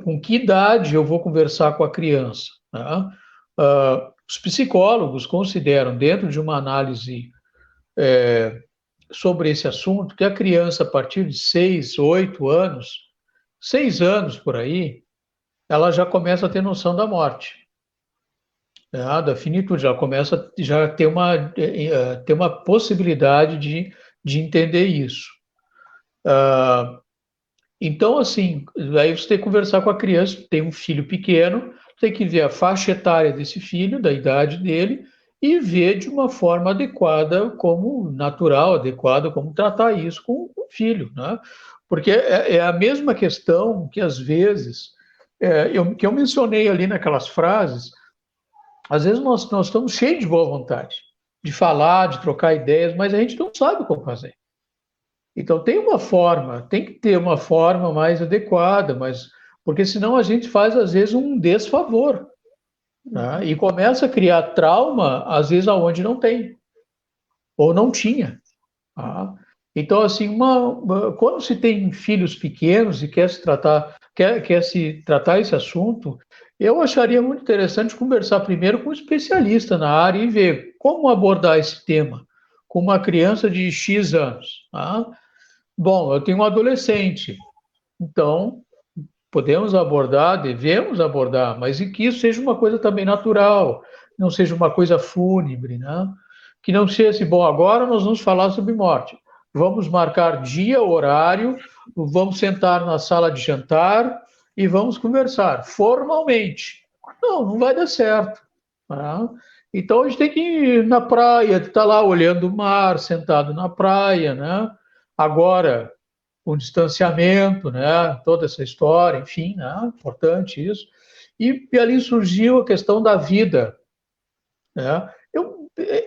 S3: com que idade eu vou conversar com a criança? Tá? Os psicólogos consideram, dentro de uma análise sobre esse assunto, que a criança, a partir de 6, 8 anos, 6 anos por aí, ela já começa a ter noção da morte, né, da finitude, ela começa já a ter uma possibilidade de entender isso. Então, assim, aí você tem que conversar com a criança, tem um filho pequeno, tem que ver a faixa etária desse filho, da idade dele, e ver de uma forma adequada, como natural, adequada, como tratar isso com o filho, né? Porque é a mesma questão que, às vezes, que eu mencionei ali naquelas frases, às vezes nós estamos cheios de boa vontade, de falar, de trocar ideias, mas a gente não sabe como fazer. Então tem que ter uma forma mais adequada, mas porque senão a gente faz às vezes um desfavor, né? E começa a criar trauma às vezes aonde não tem ou não tinha. Tá? Então assim, quando se tem filhos pequenos e quer se tratar esse assunto, eu acharia muito interessante conversar primeiro com um especialista na área e ver como abordar esse tema com uma criança de X anos. Tá? Bom, eu tenho um adolescente, então podemos abordar, devemos abordar, mas e que isso seja uma coisa também natural, não seja uma coisa fúnebre, né? Que não seja assim, bom, agora nós vamos falar sobre morte. Vamos marcar dia, horário, vamos sentar na sala de jantar e vamos conversar formalmente. Não, não vai dar certo. Tá? Então a gente tem que ir na praia, estar lá olhando o mar, sentado na praia, né? Agora, com distanciamento, né? Toda essa história, enfim, né? Importante isso. E ali surgiu a questão da vida, né?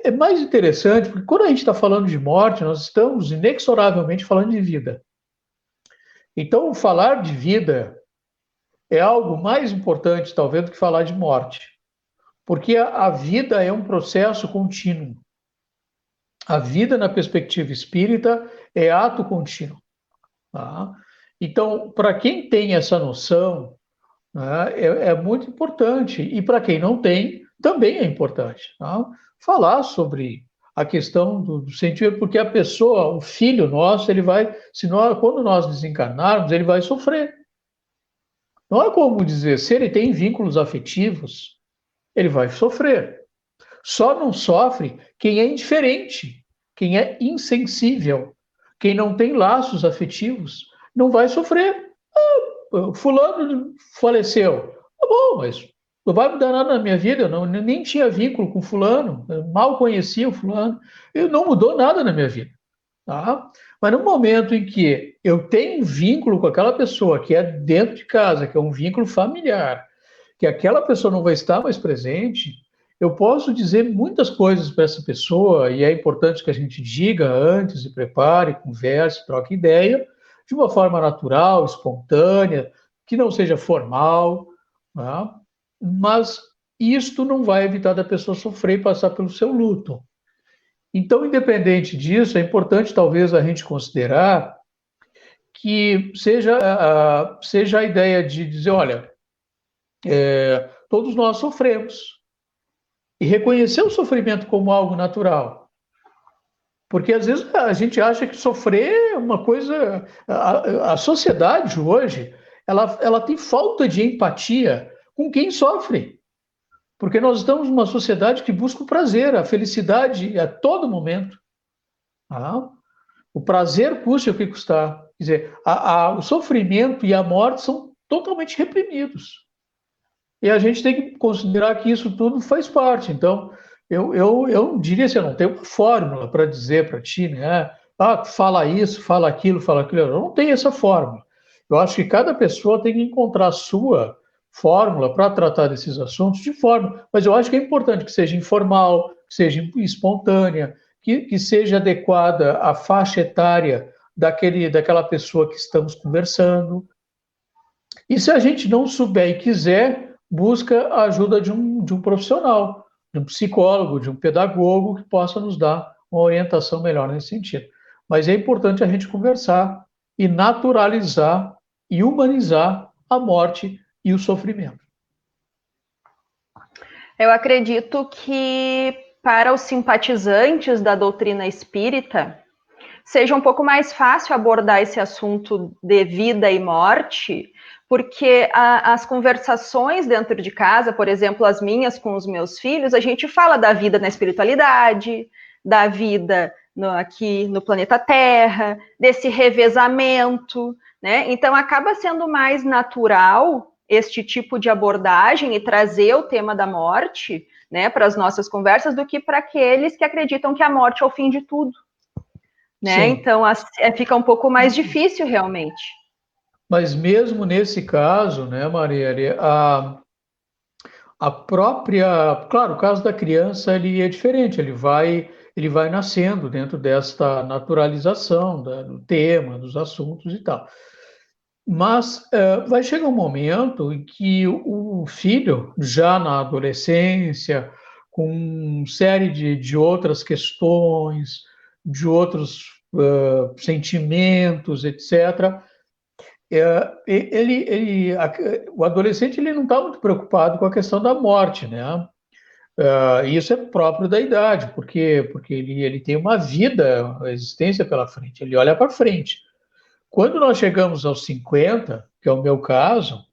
S3: É mais interessante, porque quando a gente está falando de morte, nós estamos inexoravelmente falando de vida. Então, falar de vida é algo mais importante, talvez, do que falar de morte. Porque a vida é um processo contínuo. A vida, na perspectiva espírita, é ato contínuo. Tá? Então, para quem tem essa noção, né, é muito importante. E para quem não tem, também é importante. Tá? Falar sobre a questão do sentimento, porque a pessoa, o filho nosso, ele vai, quando nós desencarnarmos, ele vai sofrer. Não é como dizer, se ele tem vínculos afetivos, ele vai sofrer. Só não sofre quem é indiferente, quem é insensível, quem não tem laços afetivos, não vai sofrer. Fulano faleceu. Tá bom, mas não vai mudar nada na minha vida. Eu nem tinha vínculo com fulano, eu mal conhecia o fulano. Não mudou nada na minha vida. Tá? Mas no momento em que eu tenho um vínculo com aquela pessoa que é dentro de casa, que é um vínculo familiar, que aquela pessoa não vai estar mais presente, eu posso dizer muitas coisas para essa pessoa, e é importante que a gente diga antes, se prepare, converse, troque ideia, de uma forma natural, espontânea, que não seja formal, tá? Mas isto não vai evitar da pessoa sofrer e passar pelo seu luto. Então, independente disso, é importante talvez a gente considerar que seja a ideia de dizer, olha, todos nós sofremos, e reconhecer o sofrimento como algo natural. Porque às vezes a gente acha que sofrer é uma coisa. A sociedade hoje ela tem falta de empatia com quem sofre. Porque nós estamos numa sociedade que busca o prazer, a felicidade a todo momento. Tá? O prazer custe o que custar. Quer dizer, o sofrimento e a morte são totalmente reprimidos. E a gente tem que considerar que isso tudo faz parte. Então, eu diria assim, eu não tenho uma fórmula para dizer para ti, né? Ah, fala isso, fala aquilo, fala aquilo. Eu não tenho essa fórmula. Eu acho que cada pessoa tem que encontrar a sua fórmula para tratar desses assuntos de forma. Mas eu acho que é importante que seja informal, que seja espontânea, que seja adequada à faixa etária daquela pessoa que estamos conversando. E se a gente não souber e quiser, busca a ajuda de um profissional, de um psicólogo, de um pedagogo que possa nos dar uma orientação melhor nesse sentido. Mas é importante a gente conversar e naturalizar e humanizar a morte e o sofrimento.
S2: Eu acredito que para os simpatizantes da doutrina espírita, seja um pouco mais fácil abordar esse assunto de vida e morte, porque as conversações dentro de casa, por exemplo, as minhas com os meus filhos, a gente fala da vida na espiritualidade, da vida aqui no planeta Terra, desse revezamento, né? Então acaba sendo mais natural este tipo de abordagem e trazer o tema da morte, né, para as nossas conversas, do que para aqueles que acreditam que a morte é o fim de tudo, né?
S3: Sim.
S2: Então fica um pouco mais difícil realmente.
S3: Mas mesmo nesse caso, né, Marielle, a própria, claro, o caso da criança ele é diferente, ele vai nascendo dentro desta naturalização do tema, dos assuntos e tal. Mas vai chegar um momento em que o filho, já na adolescência, com série de outras questões, de outros sentimentos, etc., o adolescente ele não está muito preocupado com a questão da morte, né? Isso é próprio da idade, porque ele tem uma vida, uma existência pela frente, ele olha para frente. Quando nós chegamos aos 50, que é o meu caso,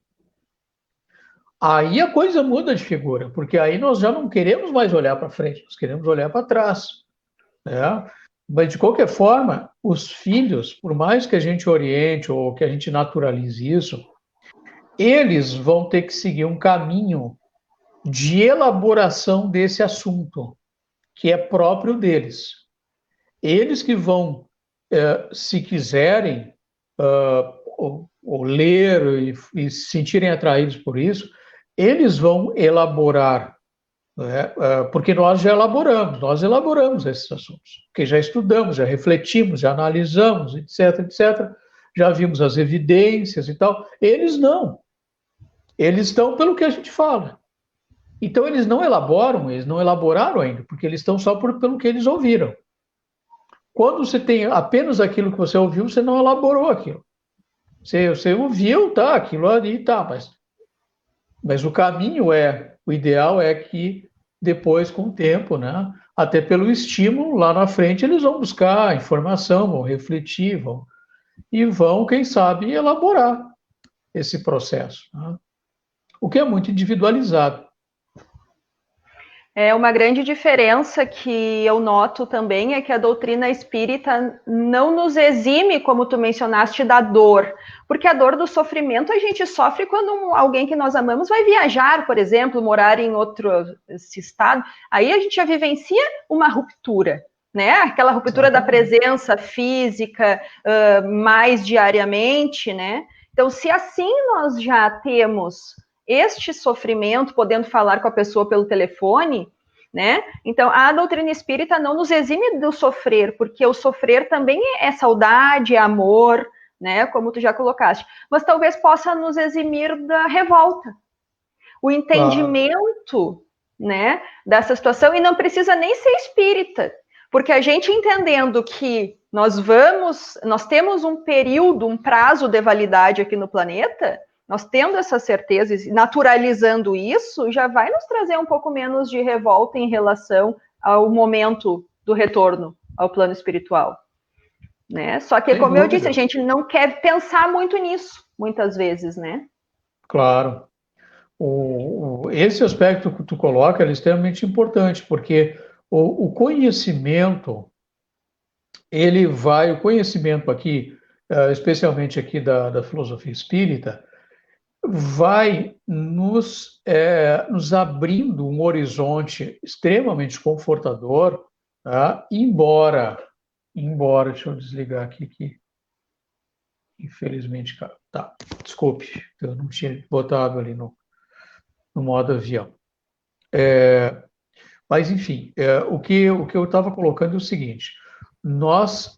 S3: aí a coisa muda de figura, porque aí nós já não queremos mais olhar para frente, nós queremos olhar para trás, né? Mas, de qualquer forma, os filhos, por mais que a gente oriente ou que a gente naturalize isso, eles vão ter que seguir um caminho de elaboração desse assunto, que é próprio deles. Eles que vão, se quiserem, ou ler e se sentirem atraídos por isso, eles vão elaborar, né? Porque nós elaboramos esses assuntos, porque já estudamos, já refletimos, já analisamos, etc, etc, já vimos as evidências e tal. Eles não. Eles estão pelo que a gente fala. Então eles não elaboraram ainda, porque eles estão só pelo que eles ouviram. Quando você tem apenas aquilo que você ouviu, você não elaborou aquilo. Você ouviu, tá, aquilo ali, tá, mas o caminho o ideal é que depois, com o tempo, né, até pelo estímulo, lá na frente, eles vão buscar informação, vão refletir, e vão, quem sabe, elaborar esse processo, né? O que é muito individualizado.
S2: É uma grande diferença que eu noto também é que a doutrina espírita não nos exime, como tu mencionaste, da dor. Porque a dor do sofrimento a gente sofre quando alguém que nós amamos vai viajar, por exemplo, morar em outro estado. Aí a gente já vivencia uma ruptura, né? Aquela ruptura da presença física mais diariamente, né? Então, se assim nós já temos este sofrimento, podendo falar com a pessoa pelo telefone, né? Então, a doutrina espírita não nos exime do sofrer, porque o sofrer também é saudade, é amor, né? Como tu já colocaste. Mas talvez possa nos eximir da revolta, o entendimento, né, dessa situação, e não precisa nem ser espírita, porque a gente entendendo que nós temos um período, um prazo de validade aqui no planeta, nós tendo essa certeza e naturalizando isso, já vai nos trazer um pouco menos de revolta em relação ao momento do retorno ao plano espiritual, né? Só que, como eu disse, a gente não quer pensar muito nisso, muitas vezes, né?
S3: Claro. Esse aspecto que tu coloca é extremamente importante, porque o conhecimento, o conhecimento aqui, especialmente aqui da filosofia espírita, vai nos abrindo um horizonte extremamente confortador, tá? Embora, deixa eu desligar aqui, que infelizmente, tá, desculpe, eu não tinha botado ali no modo avião. Mas, enfim, o que eu estava colocando é o seguinte: nós,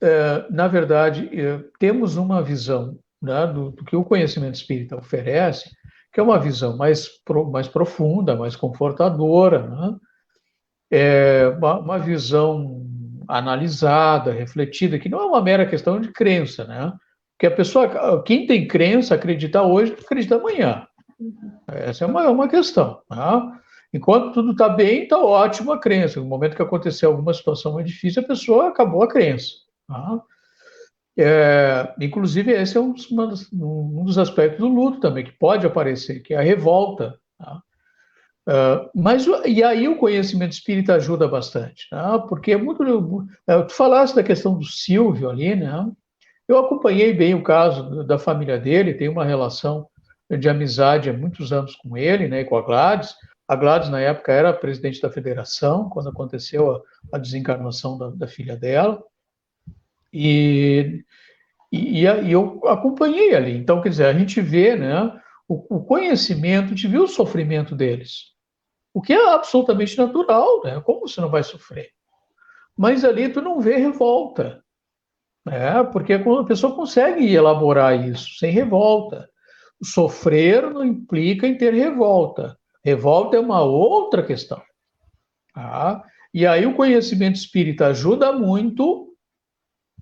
S3: na verdade, temos uma visão, né, do que o conhecimento espírita oferece, que é uma visão mais profunda, mais confortadora, né? Uma visão analisada, refletida, que não é uma mera questão de crença, né? Porque a pessoa, quem tem crença, acredita hoje, acredita amanhã. Essa é uma questão, tá? Enquanto tudo está bem, está ótimo a crença. No momento que acontecer alguma situação mais difícil, a pessoa acabou a crença, tá? Inclusive, esse é um dos aspectos do luto também, que pode aparecer, que é a revolta. Tá? E aí o conhecimento espírita ajuda bastante, tá? Porque é muito. Tu falaste da questão do Silvio ali, né? Eu acompanhei bem o caso da família dele, tenho uma relação de amizade há muitos anos com ele, né, e com a Gladys. A Gladys, na época, era presidente da federação, quando aconteceu a desencarnação da filha dela. E eu acompanhei ali. Então, quer dizer, a gente vê, né, o conhecimento, a gente viu o sofrimento deles, o que é absolutamente natural, né? Como você não vai sofrer? Mas ali tu não vê revolta, né? Porque a pessoa consegue elaborar isso sem revolta. Sofrer não implica em ter revolta. Revolta é uma outra questão. Tá? E aí o conhecimento espírita ajuda muito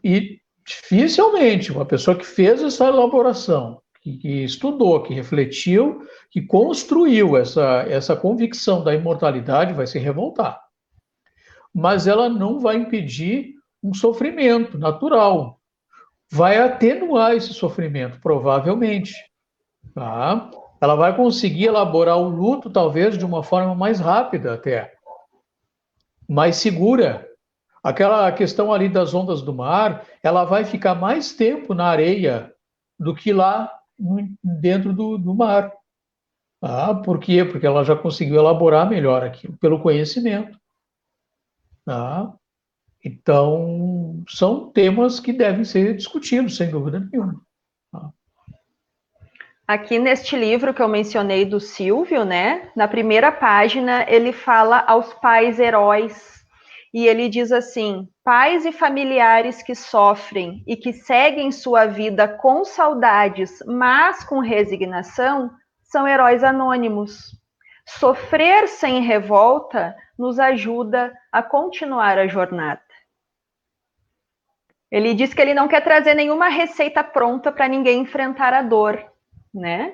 S3: e dificilmente uma pessoa que fez essa elaboração, que estudou, que refletiu, que construiu essa convicção da imortalidade vai se revoltar. Mas ela não vai impedir um sofrimento natural. Vai atenuar esse sofrimento, provavelmente. Tá? Ela vai conseguir elaborar o luto, talvez, de uma forma mais rápida até, mais segura. Aquela questão ali das ondas do mar, ela vai ficar mais tempo na areia do que lá dentro do mar. Por quê? Porque ela já conseguiu elaborar melhor aquilo, pelo conhecimento. Então, são temas que devem ser discutidos, sem dúvida nenhuma.
S2: Aqui neste livro que eu mencionei do Silvio, né? Na primeira página, ele fala aos pais heróis. E ele diz assim: pais e familiares que sofrem e que seguem sua vida com saudades, mas com resignação, são heróis anônimos. Sofrer sem revolta nos ajuda a continuar a jornada. Ele diz que ele não quer trazer nenhuma receita pronta para ninguém enfrentar a dor, né?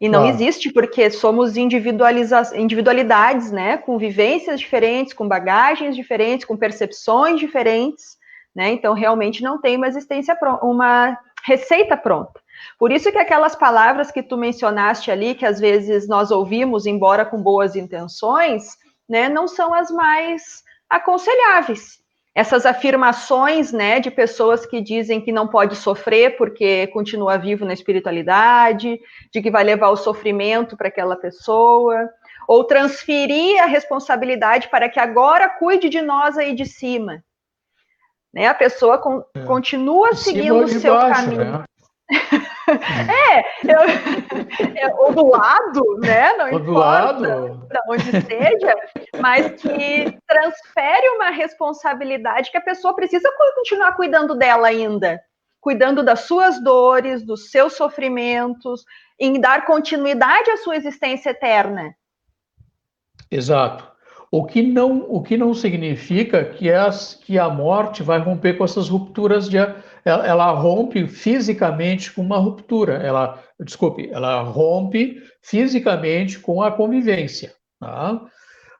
S2: E não existe, porque somos individualidades, né? Com vivências diferentes, com bagagens diferentes, com percepções diferentes, né? Então, realmente não tem uma receita pronta. Por isso que aquelas palavras que tu mencionaste ali, que às vezes nós ouvimos, embora com boas intenções, né? Não são as mais aconselháveis. Essas afirmações, né, de pessoas que dizem que não pode sofrer porque continua vivo na espiritualidade, de que vai levar o sofrimento para aquela pessoa, ou transferir a responsabilidade para que agora cuide de nós aí de cima. Né? A pessoa continua seguindo o seu caminho. Né? Ou do lado, né? Não importa de onde seja, mas que transfere uma responsabilidade que a pessoa precisa continuar cuidando dela ainda, cuidando das suas dores, dos seus sofrimentos, em dar continuidade à sua existência eterna.
S3: Exato. O que não significa que a morte vai romper com essas rupturas ela rompe fisicamente com uma ruptura. Ela rompe fisicamente com a convivência. Tá?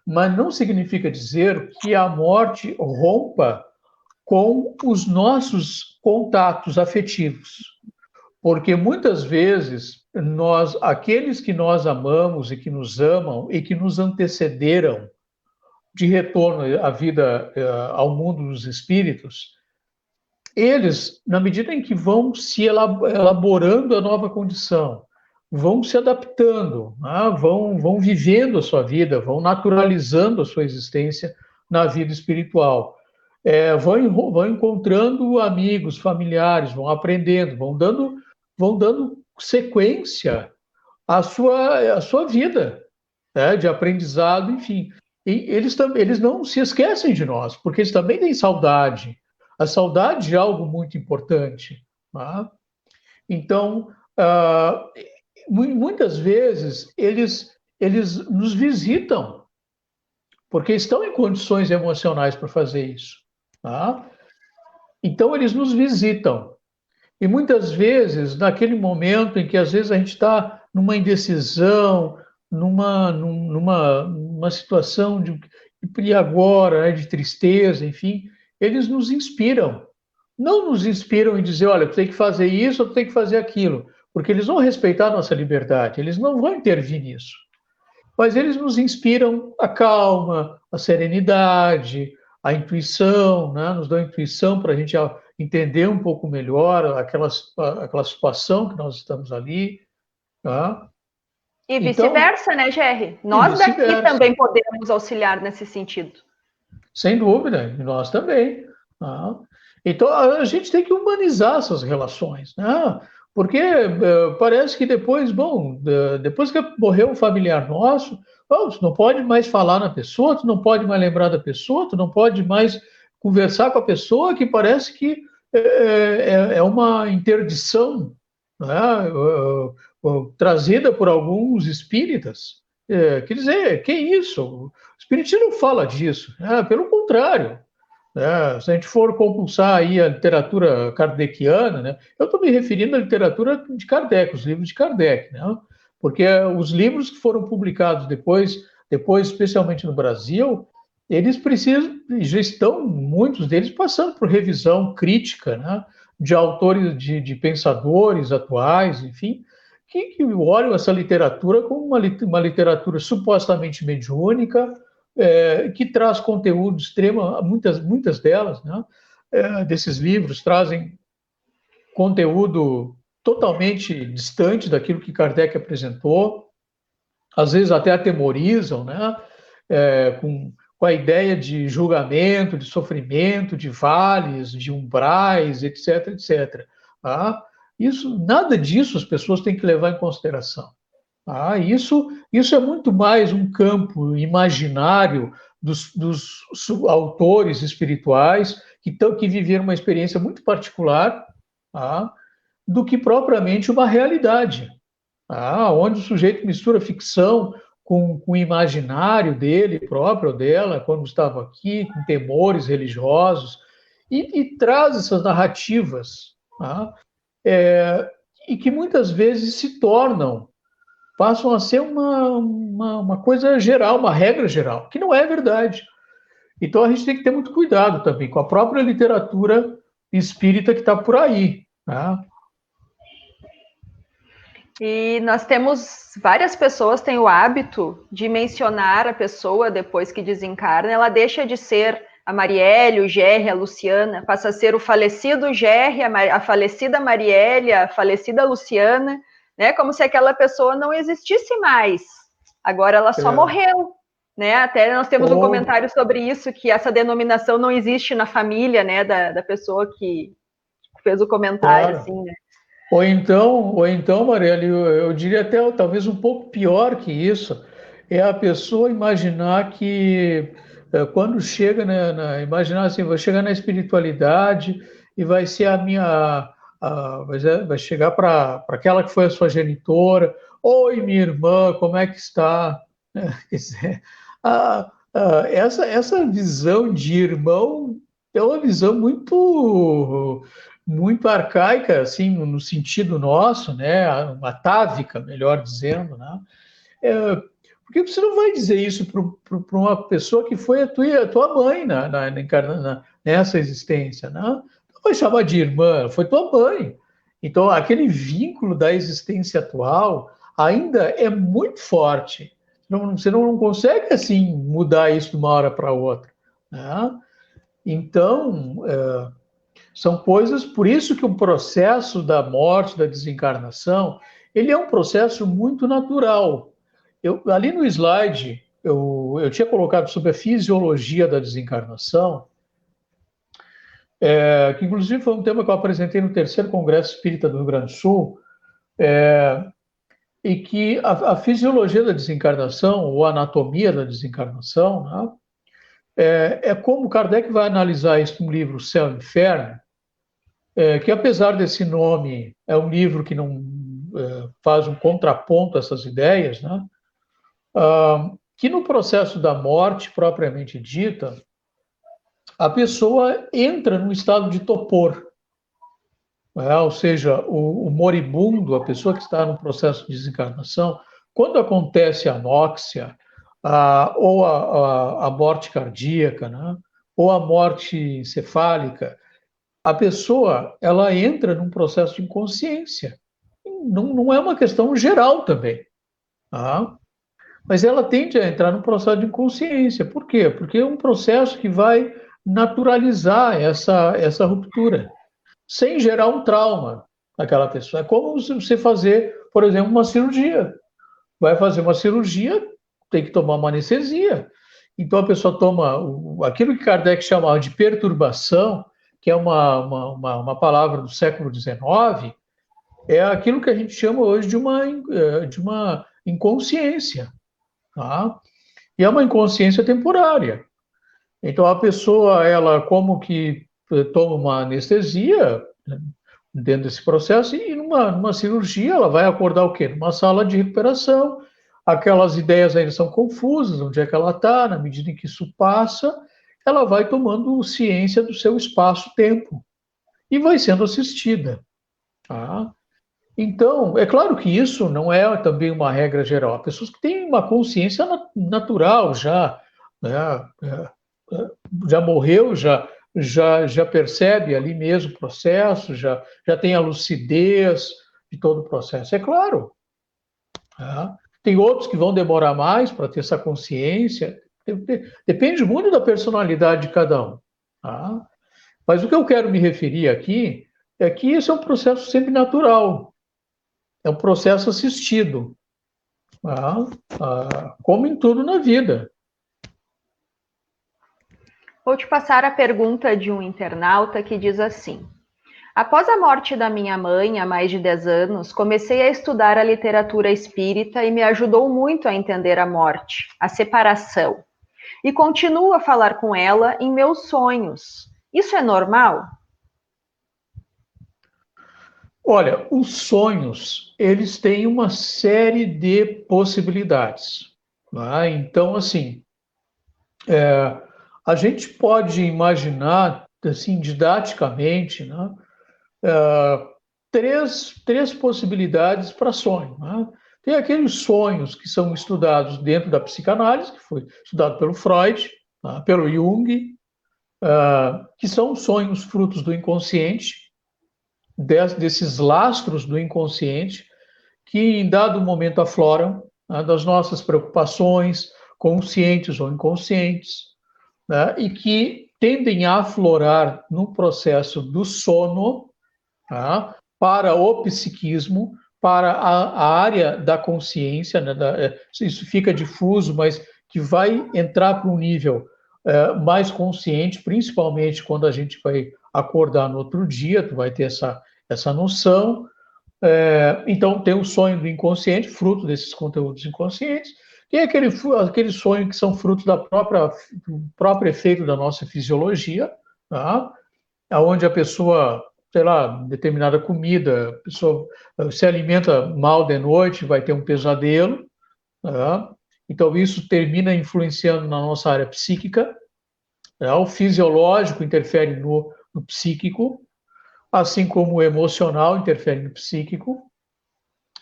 S3: Mas não significa dizer que a morte rompa com os nossos contatos afetivos. Porque muitas vezes aqueles que nós amamos e que nos amam e que nos antecederam de retorno à vida, ao mundo dos espíritos, eles, na medida em que vão se elaborando a nova condição, vão se adaptando, né? vão vivendo a sua vida, vão naturalizando a sua existência na vida espiritual. Vão encontrando amigos, familiares, vão aprendendo, vão dando sequência à sua vida, né? De aprendizado, enfim. E eles não se esquecem de nós, porque eles também têm saudade. A saudade é algo muito importante. Tá? Então, muitas vezes, eles nos visitam, porque estão em condições emocionais para fazer isso. Tá? Então, eles nos visitam. E muitas vezes, naquele momento em que às vezes a gente está numa indecisão, numa situação de e agora, né, de tristeza, enfim, eles nos inspiram, não nos inspiram em dizer, olha, tu tem que fazer isso, tu tem que fazer aquilo, porque eles vão respeitar a nossa liberdade, eles não vão intervir nisso. Mas eles nos inspiram a calma, a serenidade, a intuição, né? Nos dão intuição para a gente entender um pouco melhor aquela situação que nós estamos ali. Tá?
S2: E
S3: Então,
S2: vice-versa, né, Gerry?
S3: e
S2: Nós daqui
S3: vice-versa.
S2: também podemos auxiliar nesse sentido.
S3: Sem dúvida, e nós também. Tá? Então, a gente tem que humanizar essas relações, né? Porque parece que depois, bom, depois que morreu um familiar nosso, bom, tu não pode mais falar na pessoa, tu não pode mais lembrar da pessoa, tu não pode mais conversar com a pessoa, que parece que é uma interdição, né? Trazida por alguns espíritas. Quer dizer, que isso? O Espiritismo não fala disso, né? Pelo contrário. Né? Se a gente for compulsar aí a literatura kardeciana, né? Eu estou me referindo à literatura de Kardec, os livros de Kardec, né? Porque os livros que foram publicados depois, especialmente no Brasil, eles precisam, já estão, muitos deles, passando por revisão crítica, né? De autores, de pensadores atuais, enfim, que olham essa literatura como uma literatura supostamente mediúnica, que traz conteúdo extremo, muitas delas, né, desses livros trazem conteúdo totalmente distante daquilo que Kardec apresentou, às vezes até atemorizam, né, com a ideia de julgamento, de sofrimento, de vales, de umbrais, etc, etc. Tá? Nada disso as pessoas têm que levar em consideração. Isso é muito mais um campo imaginário dos autores espirituais que viveram uma experiência muito particular, tá? Do que propriamente uma realidade, onde o sujeito mistura ficção com o imaginário dele próprio, ou dela, quando estava aqui, com temores religiosos, e traz essas narrativas, tá? E que muitas vezes passam a ser uma coisa geral, uma regra geral, que não é verdade. Então a gente tem que ter muito cuidado também com a própria literatura espírita que está por aí. Tá?
S2: E nós temos, várias pessoas têm o hábito de mencionar a pessoa depois que desencarna, ela deixa de ser a Marielle, o Gerry, a Luciana, passa a ser o falecido Gerry, a falecida Marielle, a falecida Luciana, né? Como se aquela pessoa não existisse mais. Agora ela só morreu, né? Até nós temos um comentário sobre isso, que essa denominação não existe na família, né? Da pessoa que fez o comentário,
S3: Claro.
S2: assim, né?
S3: Ou então, Marielle, eu diria até talvez um pouco pior que isso, é a pessoa imaginar que quando chega imaginar assim, vai chegar na espiritualidade e vai ser vai chegar para aquela que foi a sua genitora, oi, minha irmã, como é que está? Quer dizer, essa visão de irmão é uma visão muito arcaica, assim, no sentido nosso, né, atávica, melhor dizendo, né, porque você não vai dizer isso para uma pessoa que foi a tua mãe nessa existência, né? Não vai chamar de irmã, foi tua mãe. Então, aquele vínculo da existência atual ainda é muito forte. Você não consegue, assim, mudar isso de uma hora para outra, né? Então, são coisas, por isso que o processo da morte, da desencarnação, ele é um processo muito natural. Ali no slide, eu tinha colocado sobre a fisiologia da desencarnação, que inclusive foi um tema que eu apresentei no terceiro Congresso Espírita do Rio Grande do Sul, e que a fisiologia da desencarnação, ou a anatomia da desencarnação, né, é como Kardec vai analisar isso no livro Céu e Inferno, que apesar desse nome, é um livro que não faz um contraponto a essas ideias, né? Que no processo da morte, propriamente dita, a pessoa entra num estado de torpor, ou seja, o moribundo, a pessoa que está no processo de desencarnação, quando acontece a anóxia, ou a morte cardíaca, né? Ou a morte encefálica, a pessoa ela entra num processo de inconsciência. Não é uma questão geral também, tá? Mas ela tende a entrar num processo de inconsciência. Por quê? Porque é um processo que vai naturalizar essa ruptura, sem gerar um trauma naquela pessoa. É como você fazer, por exemplo, uma cirurgia. Vai fazer uma cirurgia, tem que tomar uma anestesia. Então a pessoa toma aquilo que Kardec chamava de perturbação, que é uma palavra do século XIX, é aquilo que a gente chama hoje de uma inconsciência. Tá? E é uma inconsciência temporária. Então a pessoa, ela como que toma uma anestesia, né, dentro desse processo, e numa cirurgia ela vai acordar o quê? Numa sala de recuperação, aquelas ideias ainda são confusas, onde é que ela está, na medida em que isso passa, ela vai tomando ciência do seu espaço-tempo e vai sendo assistida. Tá? Então, é claro que isso não é também uma regra geral. Há pessoas que têm uma consciência natural já, né? Já morreu, já percebe ali mesmo o processo, já tem a lucidez de todo o processo. É claro. Tá? Tem outros que vão demorar mais para ter essa consciência. Depende muito da personalidade de cada um. Tá? Mas o que eu quero me referir aqui é que isso é um processo sempre natural. É um processo assistido. Tá? Como em tudo na vida.
S2: Vou te passar a pergunta de um internauta que diz assim: após a morte da minha mãe, há mais de 10 anos, comecei a estudar a literatura espírita e me ajudou muito a entender a morte, a separação. E continuo a falar com ela em meus sonhos. Isso é normal?
S3: Olha, os sonhos, eles têm uma série de possibilidades. Né? Então, assim, a gente pode imaginar, assim, didaticamente, né, três possibilidades para sonho. Né? Tem aqueles sonhos que são estudados dentro da psicanálise, que foi estudado pelo Freud, né, pelo Jung, que são sonhos frutos do inconsciente, desses lastros do inconsciente, que em dado momento afloram, né, das nossas preocupações, conscientes ou inconscientes, né, e que tendem a aflorar no processo do sono, tá, para o psiquismo, para a área da consciência, né, isso fica difuso, mas que vai entrar para um nível mais consciente, principalmente quando a gente vai acordar no outro dia, tu vai ter essa noção. Então, tem o sonho do inconsciente, fruto desses conteúdos inconscientes. Tem aquele sonho que são frutos do próprio efeito da nossa fisiologia, tá? Onde a pessoa, sei lá, determinada comida, a pessoa se alimenta mal de noite, vai ter um pesadelo. Tá? Então, isso termina influenciando na nossa área psíquica. Tá? O fisiológico interfere no psíquico, assim como o emocional interfere no psíquico.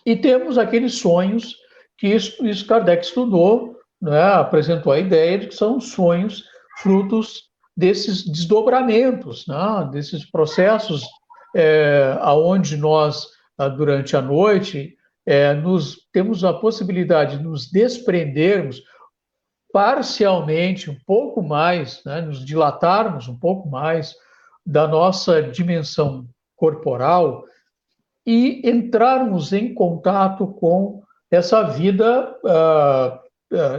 S3: E temos aqueles sonhos que isso Kardec estudou, né, apresentou a ideia de que são sonhos frutos desses desdobramentos, né, desses processos aonde nós, durante a noite, temos a possibilidade de nos desprendermos parcialmente, um pouco mais, né, nos dilatarmos um pouco mais da nossa dimensão corporal e entrarmos em contato com essa vida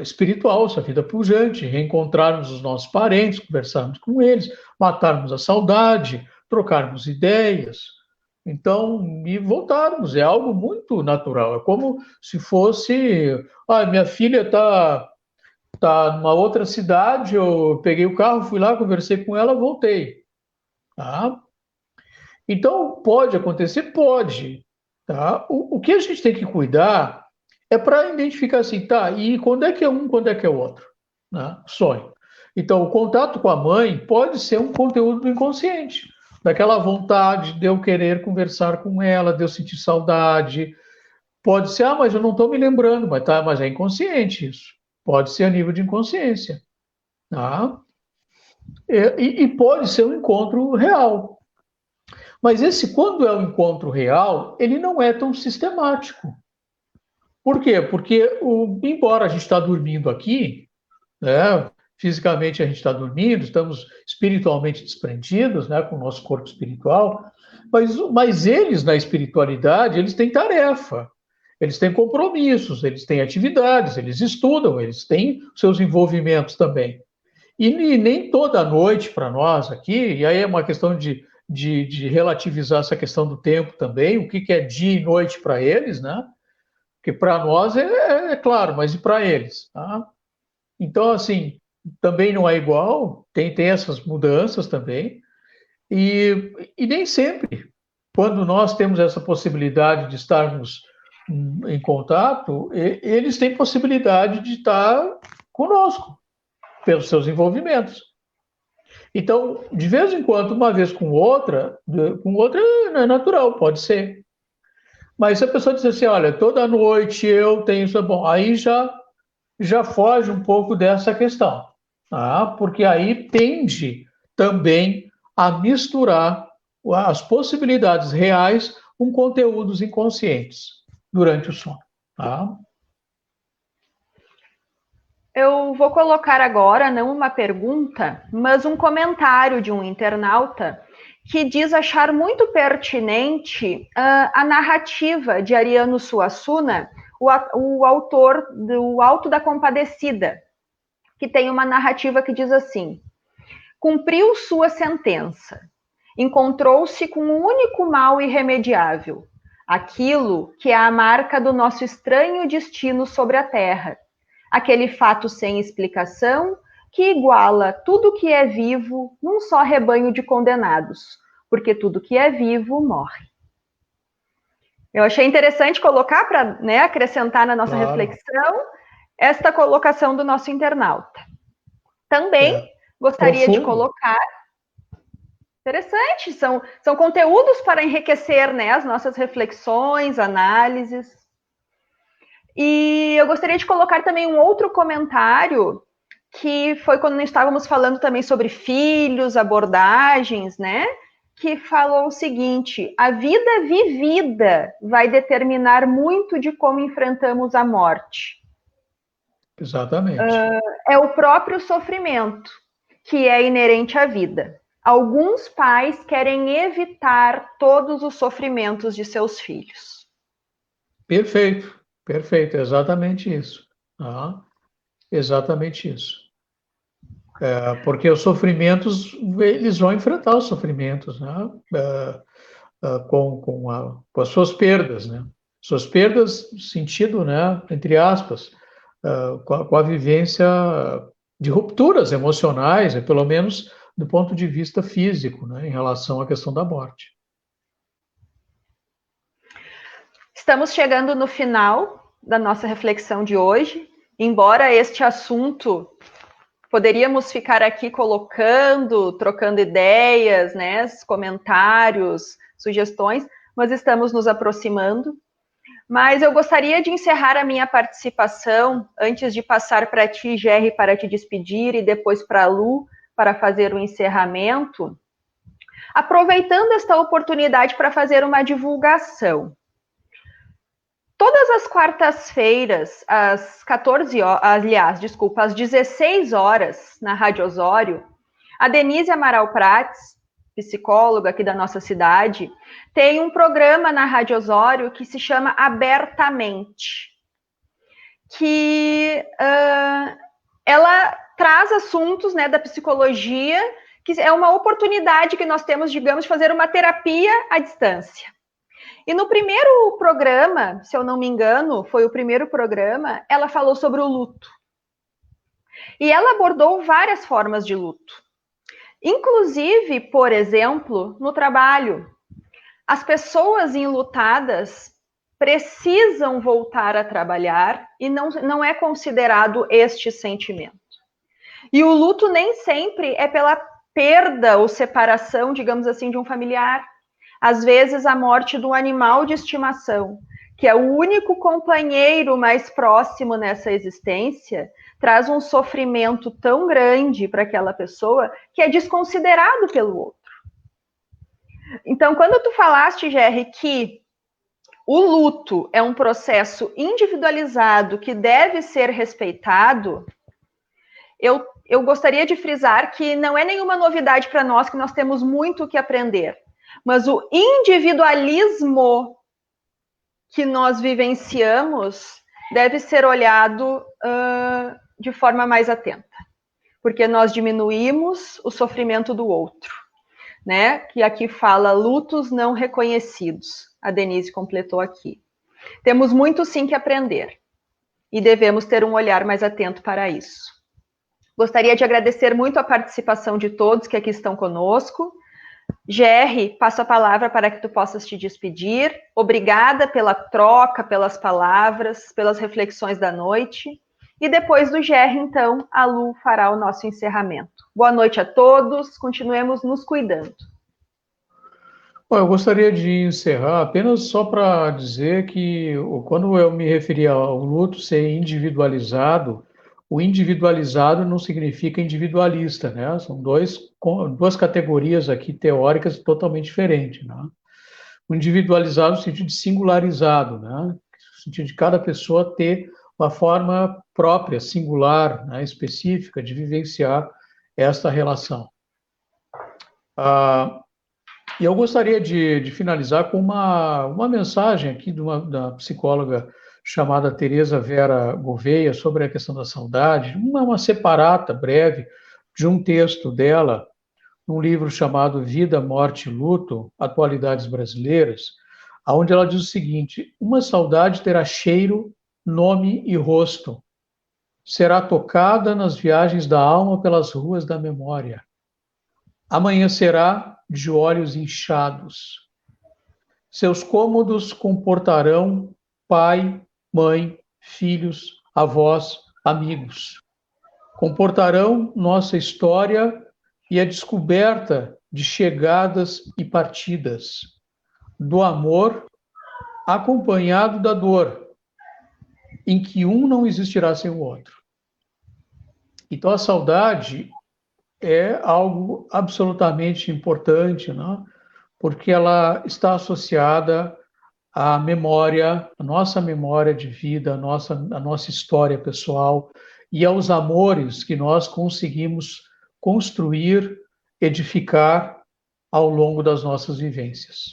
S3: espiritual, essa vida pujante, reencontrarmos os nossos parentes, conversarmos com eles, matarmos a saudade, trocarmos ideias. Então, e voltarmos, é algo muito natural. É como se fosse, minha filha tá numa outra cidade, eu peguei o carro, fui lá, conversei com ela, voltei. Tá? Então, pode acontecer? Pode. Tá? O que a gente tem que cuidar é para identificar assim, tá, e quando é que é um, quando é que é o outro? Né? Sonho. Então, o contato com a mãe pode ser um conteúdo do inconsciente, daquela vontade de eu querer conversar com ela, de eu sentir saudade. Pode ser, mas eu não estou me lembrando, mas é inconsciente isso. Pode ser a nível de inconsciência. Tá? E pode ser um encontro real. Mas quando é um encontro real, ele não é tão sistemático. Por quê? Porque, embora a gente está dormindo aqui, né, fisicamente a gente está dormindo, estamos espiritualmente desprendidos, né, com o nosso corpo espiritual, mas eles, na espiritualidade, eles têm tarefa, eles têm compromissos, eles têm atividades, eles estudam, eles têm seus envolvimentos também. E nem toda noite para nós aqui, e aí é uma questão de relativizar essa questão do tempo também, o que é dia e noite para eles, né? Porque para nós é claro, mas e para eles? Tá? Então, assim, também não é igual, tem essas mudanças também, e nem sempre, quando nós temos essa possibilidade de estarmos em contato, eles têm possibilidade de estar conosco, pelos seus envolvimentos. Então, de vez em quando, uma vez com outra não é natural, pode ser. Mas se a pessoa diz assim, olha, toda noite eu tenho isso, bom, aí já foge um pouco dessa questão, tá? Porque aí tende também a misturar as possibilidades reais com conteúdos inconscientes durante o sono, tá?
S2: Eu vou colocar agora, não uma pergunta, mas um comentário de um internauta que diz achar muito pertinente a narrativa de Ariano Suassuna, o autor do Alto da Compadecida, que tem uma narrativa que diz assim: cumpriu sua sentença, encontrou-se com um único mal irremediável, aquilo que é a marca do nosso estranho destino sobre a Terra, aquele fato sem explicação que iguala tudo que é vivo num só rebanho de condenados, porque tudo que é vivo morre. Eu achei interessante colocar para, né, acrescentar na nossa reflexão esta colocação do nosso internauta. Também gostaria de colocar. Interessante, são conteúdos para enriquecer, né, as nossas reflexões, análises. E eu gostaria de colocar também um outro comentário, que foi quando estávamos falando também sobre filhos, abordagens, né? Que falou o seguinte: a vida vivida vai determinar muito de como enfrentamos a morte.
S3: Exatamente.
S2: É o próprio sofrimento que é inerente à vida. Alguns pais querem evitar todos os sofrimentos de seus filhos.
S3: Perfeito, perfeito, exatamente isso. Ah, exatamente isso. Porque os sofrimentos, eles vão enfrentar os sofrimentos, né? Com as suas perdas, né? Suas perdas, sentido, né? Entre aspas, com a vivência de rupturas emocionais, pelo menos do ponto de vista físico, né? Em relação à questão da morte.
S2: Estamos chegando no final da nossa reflexão de hoje. Embora este assunto poderíamos ficar aqui colocando, trocando ideias, né, comentários, sugestões, mas estamos nos aproximando. Mas eu gostaria de encerrar a minha participação, antes de passar para ti, Gerry, para te despedir, e depois para a Lu, para fazer o encerramento, aproveitando esta oportunidade para fazer uma divulgação. Todas as quartas-feiras, às 16 horas, na Rádio Osório, a Denise Amaral Prates, psicóloga aqui da nossa cidade, tem um programa na Rádio Osório que se chama Abertamente, que ela traz assuntos, né, da psicologia, que é uma oportunidade que nós temos, digamos, de fazer uma terapia à distância. E no primeiro programa, se eu não me engano, foi o primeiro programa, ela falou sobre o luto. E ela abordou várias formas de luto. Inclusive, por exemplo, no trabalho. As pessoas enlutadas precisam voltar a trabalhar e não é considerado este sentimento. E o luto nem sempre é pela perda ou separação, digamos assim, de um familiar. Às vezes, a morte do animal de estimação, que é o único companheiro mais próximo nessa existência, traz um sofrimento tão grande para aquela pessoa que é desconsiderado pelo outro. Então, quando tu falaste, Gerry, que o luto é um processo individualizado que deve ser respeitado, eu gostaria de frisar que não é nenhuma novidade para nós, que nós temos muito o que aprender. Mas o individualismo que nós vivenciamos deve ser olhado de forma mais atenta, porque nós diminuímos o sofrimento do outro, né? Que aqui fala lutos não reconhecidos. A Denise completou aqui. Temos muito sim que aprender e devemos ter um olhar mais atento para isso. Gostaria de agradecer muito a participação de todos que aqui estão conosco. Gerry, passo a palavra para que tu possas te despedir. Obrigada pela troca, pelas palavras, pelas reflexões da noite. E depois do Gerry, então, a Lu fará o nosso encerramento. Boa noite a todos, continuemos nos cuidando.
S3: Bom, eu gostaria de encerrar apenas só para dizer que quando eu me referi ao luto ser individualizado, o individualizado não significa individualista, né? São duas categorias aqui teóricas totalmente diferentes, né? O individualizado no sentido de singularizado, né? No sentido de cada pessoa ter uma forma própria, singular, né? Específica de vivenciar esta relação. E eu gostaria de finalizar com uma mensagem aqui da psicóloga chamada Teresa Vera Gouveia sobre a questão da saudade, uma separata breve de um texto dela, num livro chamado Vida, Morte e Luto, Atualidades Brasileiras, onde ela diz o seguinte: uma saudade terá cheiro, nome e rosto. Será tocada nas viagens da alma pelas ruas da memória. Amanhecerá de olhos inchados. Seus cômodos comportarão pai, mãe, filhos, avós, amigos. Comportarão nossa história e a descoberta de chegadas e partidas, do amor acompanhado da dor, em que um não existirá sem o outro. Então, a saudade é algo absolutamente importante, né? Porque ela está associada à memória, à nossa memória de vida, à nossa história pessoal e aos amores que nós conseguimos construir, edificar ao longo das nossas vivências.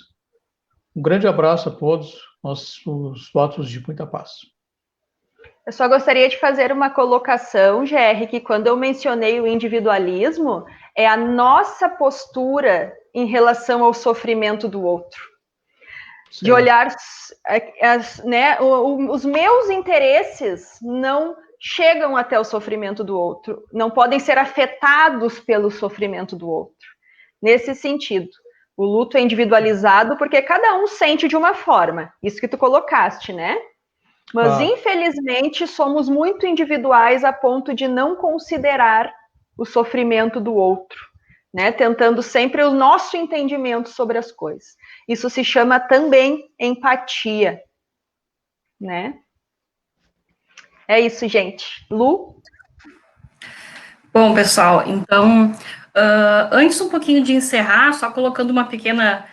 S3: Um grande abraço a todos, nossos votos de muita paz.
S2: Eu só gostaria de fazer uma colocação, Gerry, que quando eu mencionei o individualismo, é a nossa postura em relação ao sofrimento do outro. Certo. De olhar, né, os meus interesses não chegam até o sofrimento do outro, não podem ser afetados pelo sofrimento do outro. Nesse sentido, o luto é individualizado porque cada um sente de uma forma, isso que tu colocaste, né? Mas, infelizmente, somos muito individuais a ponto de não considerar o sofrimento do outro, né? Tentando sempre o nosso entendimento sobre as coisas. Isso se chama também empatia, né? É isso, gente. Lu?
S1: Bom, pessoal, então, antes um pouquinho de encerrar, só colocando uma pequena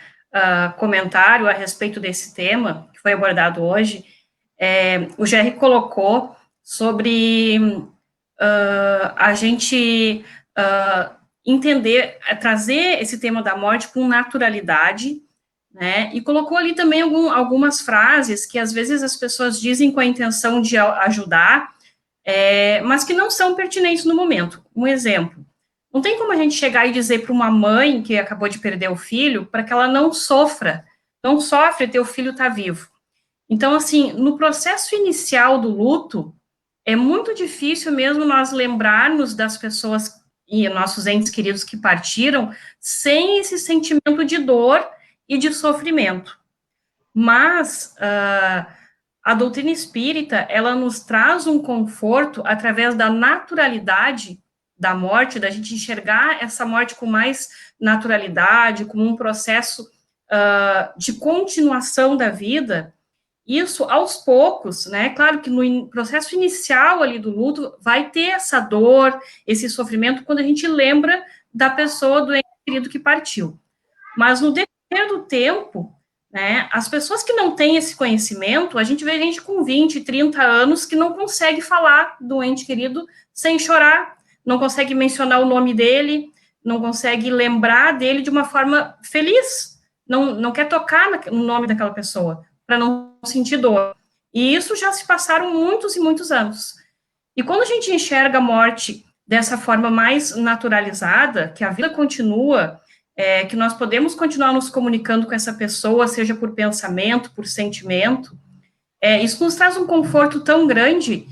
S1: comentário a respeito desse tema que foi abordado hoje, o Gerry colocou sobre a gente entender, trazer esse tema da morte com naturalidade, né, e colocou ali também algumas frases que às vezes as pessoas dizem com a intenção de ajudar, mas que não são pertinentes no momento. Um exemplo, não tem como a gente chegar e dizer para uma mãe que acabou de perder o filho, para que ela não sofra, não sofre, teu filho está vivo. Então, assim, no processo inicial do luto, é muito difícil mesmo nós lembrarmos das pessoas e nossos entes queridos que partiram sem esse sentimento de dor e de sofrimento. Mas a doutrina espírita, ela nos traz um conforto através da naturalidade da morte, da gente enxergar essa morte com mais naturalidade, como um processo de continuação da vida. Isso, aos poucos, né, claro que no processo inicial ali do luto, vai ter essa dor, esse sofrimento, quando a gente lembra da pessoa, do ente querido que partiu. Mas no decorrer decorrer do tempo, né, as pessoas que não têm esse conhecimento, a gente vê gente com 20, 30 anos que não consegue falar do ente querido sem chorar, não consegue mencionar o nome dele, não consegue lembrar dele de uma forma feliz, não quer tocar no nome daquela pessoa, para não sentir dor. E isso já se passaram muitos e muitos anos. E quando a gente enxerga a morte dessa forma mais naturalizada, que a vida continua, que nós podemos continuar nos comunicando com essa pessoa, seja por pensamento, por sentimento, isso nos traz um conforto tão grande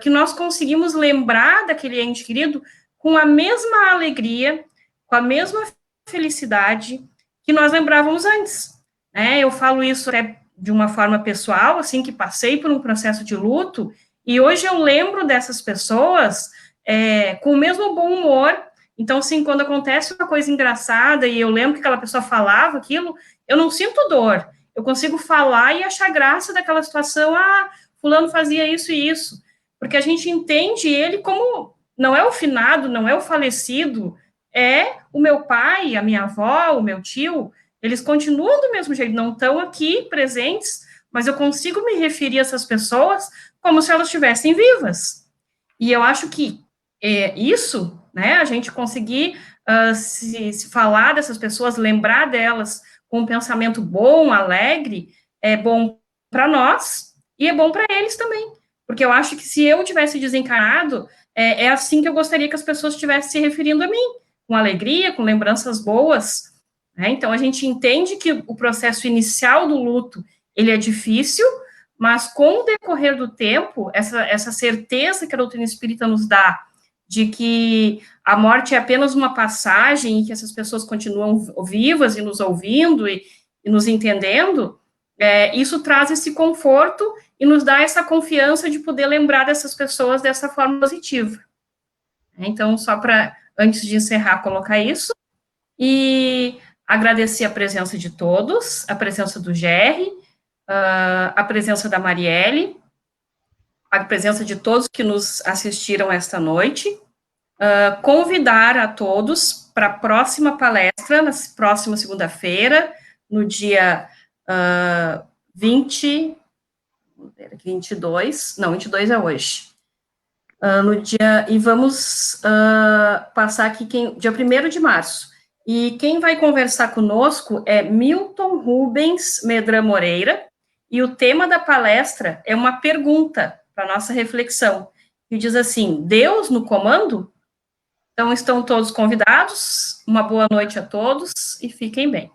S1: que nós conseguimos lembrar daquele ente querido com a mesma alegria, com a mesma felicidade que nós lembrávamos antes. Eu falo isso de uma forma pessoal, assim, que passei por um processo de luto, e hoje eu lembro dessas pessoas com o mesmo bom humor. Então, assim, quando acontece uma coisa engraçada e eu lembro que aquela pessoa falava aquilo, eu não sinto dor, eu consigo falar e achar graça daquela situação, fulano fazia isso e isso, porque a gente entende ele como, não é o finado, não é o falecido, é o meu pai, a minha avó, o meu tio, eles continuam do mesmo jeito, não estão aqui presentes, mas eu consigo me referir a essas pessoas como se elas estivessem vivas. E eu acho que isso, né, a gente conseguir se falar dessas pessoas, lembrar delas com um pensamento bom, alegre, é bom para nós e é bom para eles também. Porque eu acho que se eu tivesse desencarnado, é assim que eu gostaria que as pessoas estivessem se referindo a mim, com alegria, com lembranças boas. Né? Então, a gente entende que o processo inicial do luto, ele é difícil, mas com o decorrer do tempo, essa certeza que a doutrina espírita nos dá de que a morte é apenas uma passagem e que essas pessoas continuam vivas e nos ouvindo e nos entendendo, isso traz esse conforto e nos dá essa confiança de poder lembrar dessas pessoas dessa forma positiva. Então, só para, antes de encerrar, colocar isso, e agradecer a presença de todos, a presença do Gerry, a presença da Marielle, a presença de todos que nos assistiram esta noite, convidar a todos para a próxima palestra, na próxima segunda-feira, no dia 22, não, 22 é hoje, e vamos passar aqui, dia 1º de março, e quem vai conversar conosco é Milton Rubens Medran Moreira, e o tema da palestra é uma pergunta para nossa reflexão, que diz assim: Deus no comando? Então, estão todos convidados, uma boa noite a todos e fiquem bem.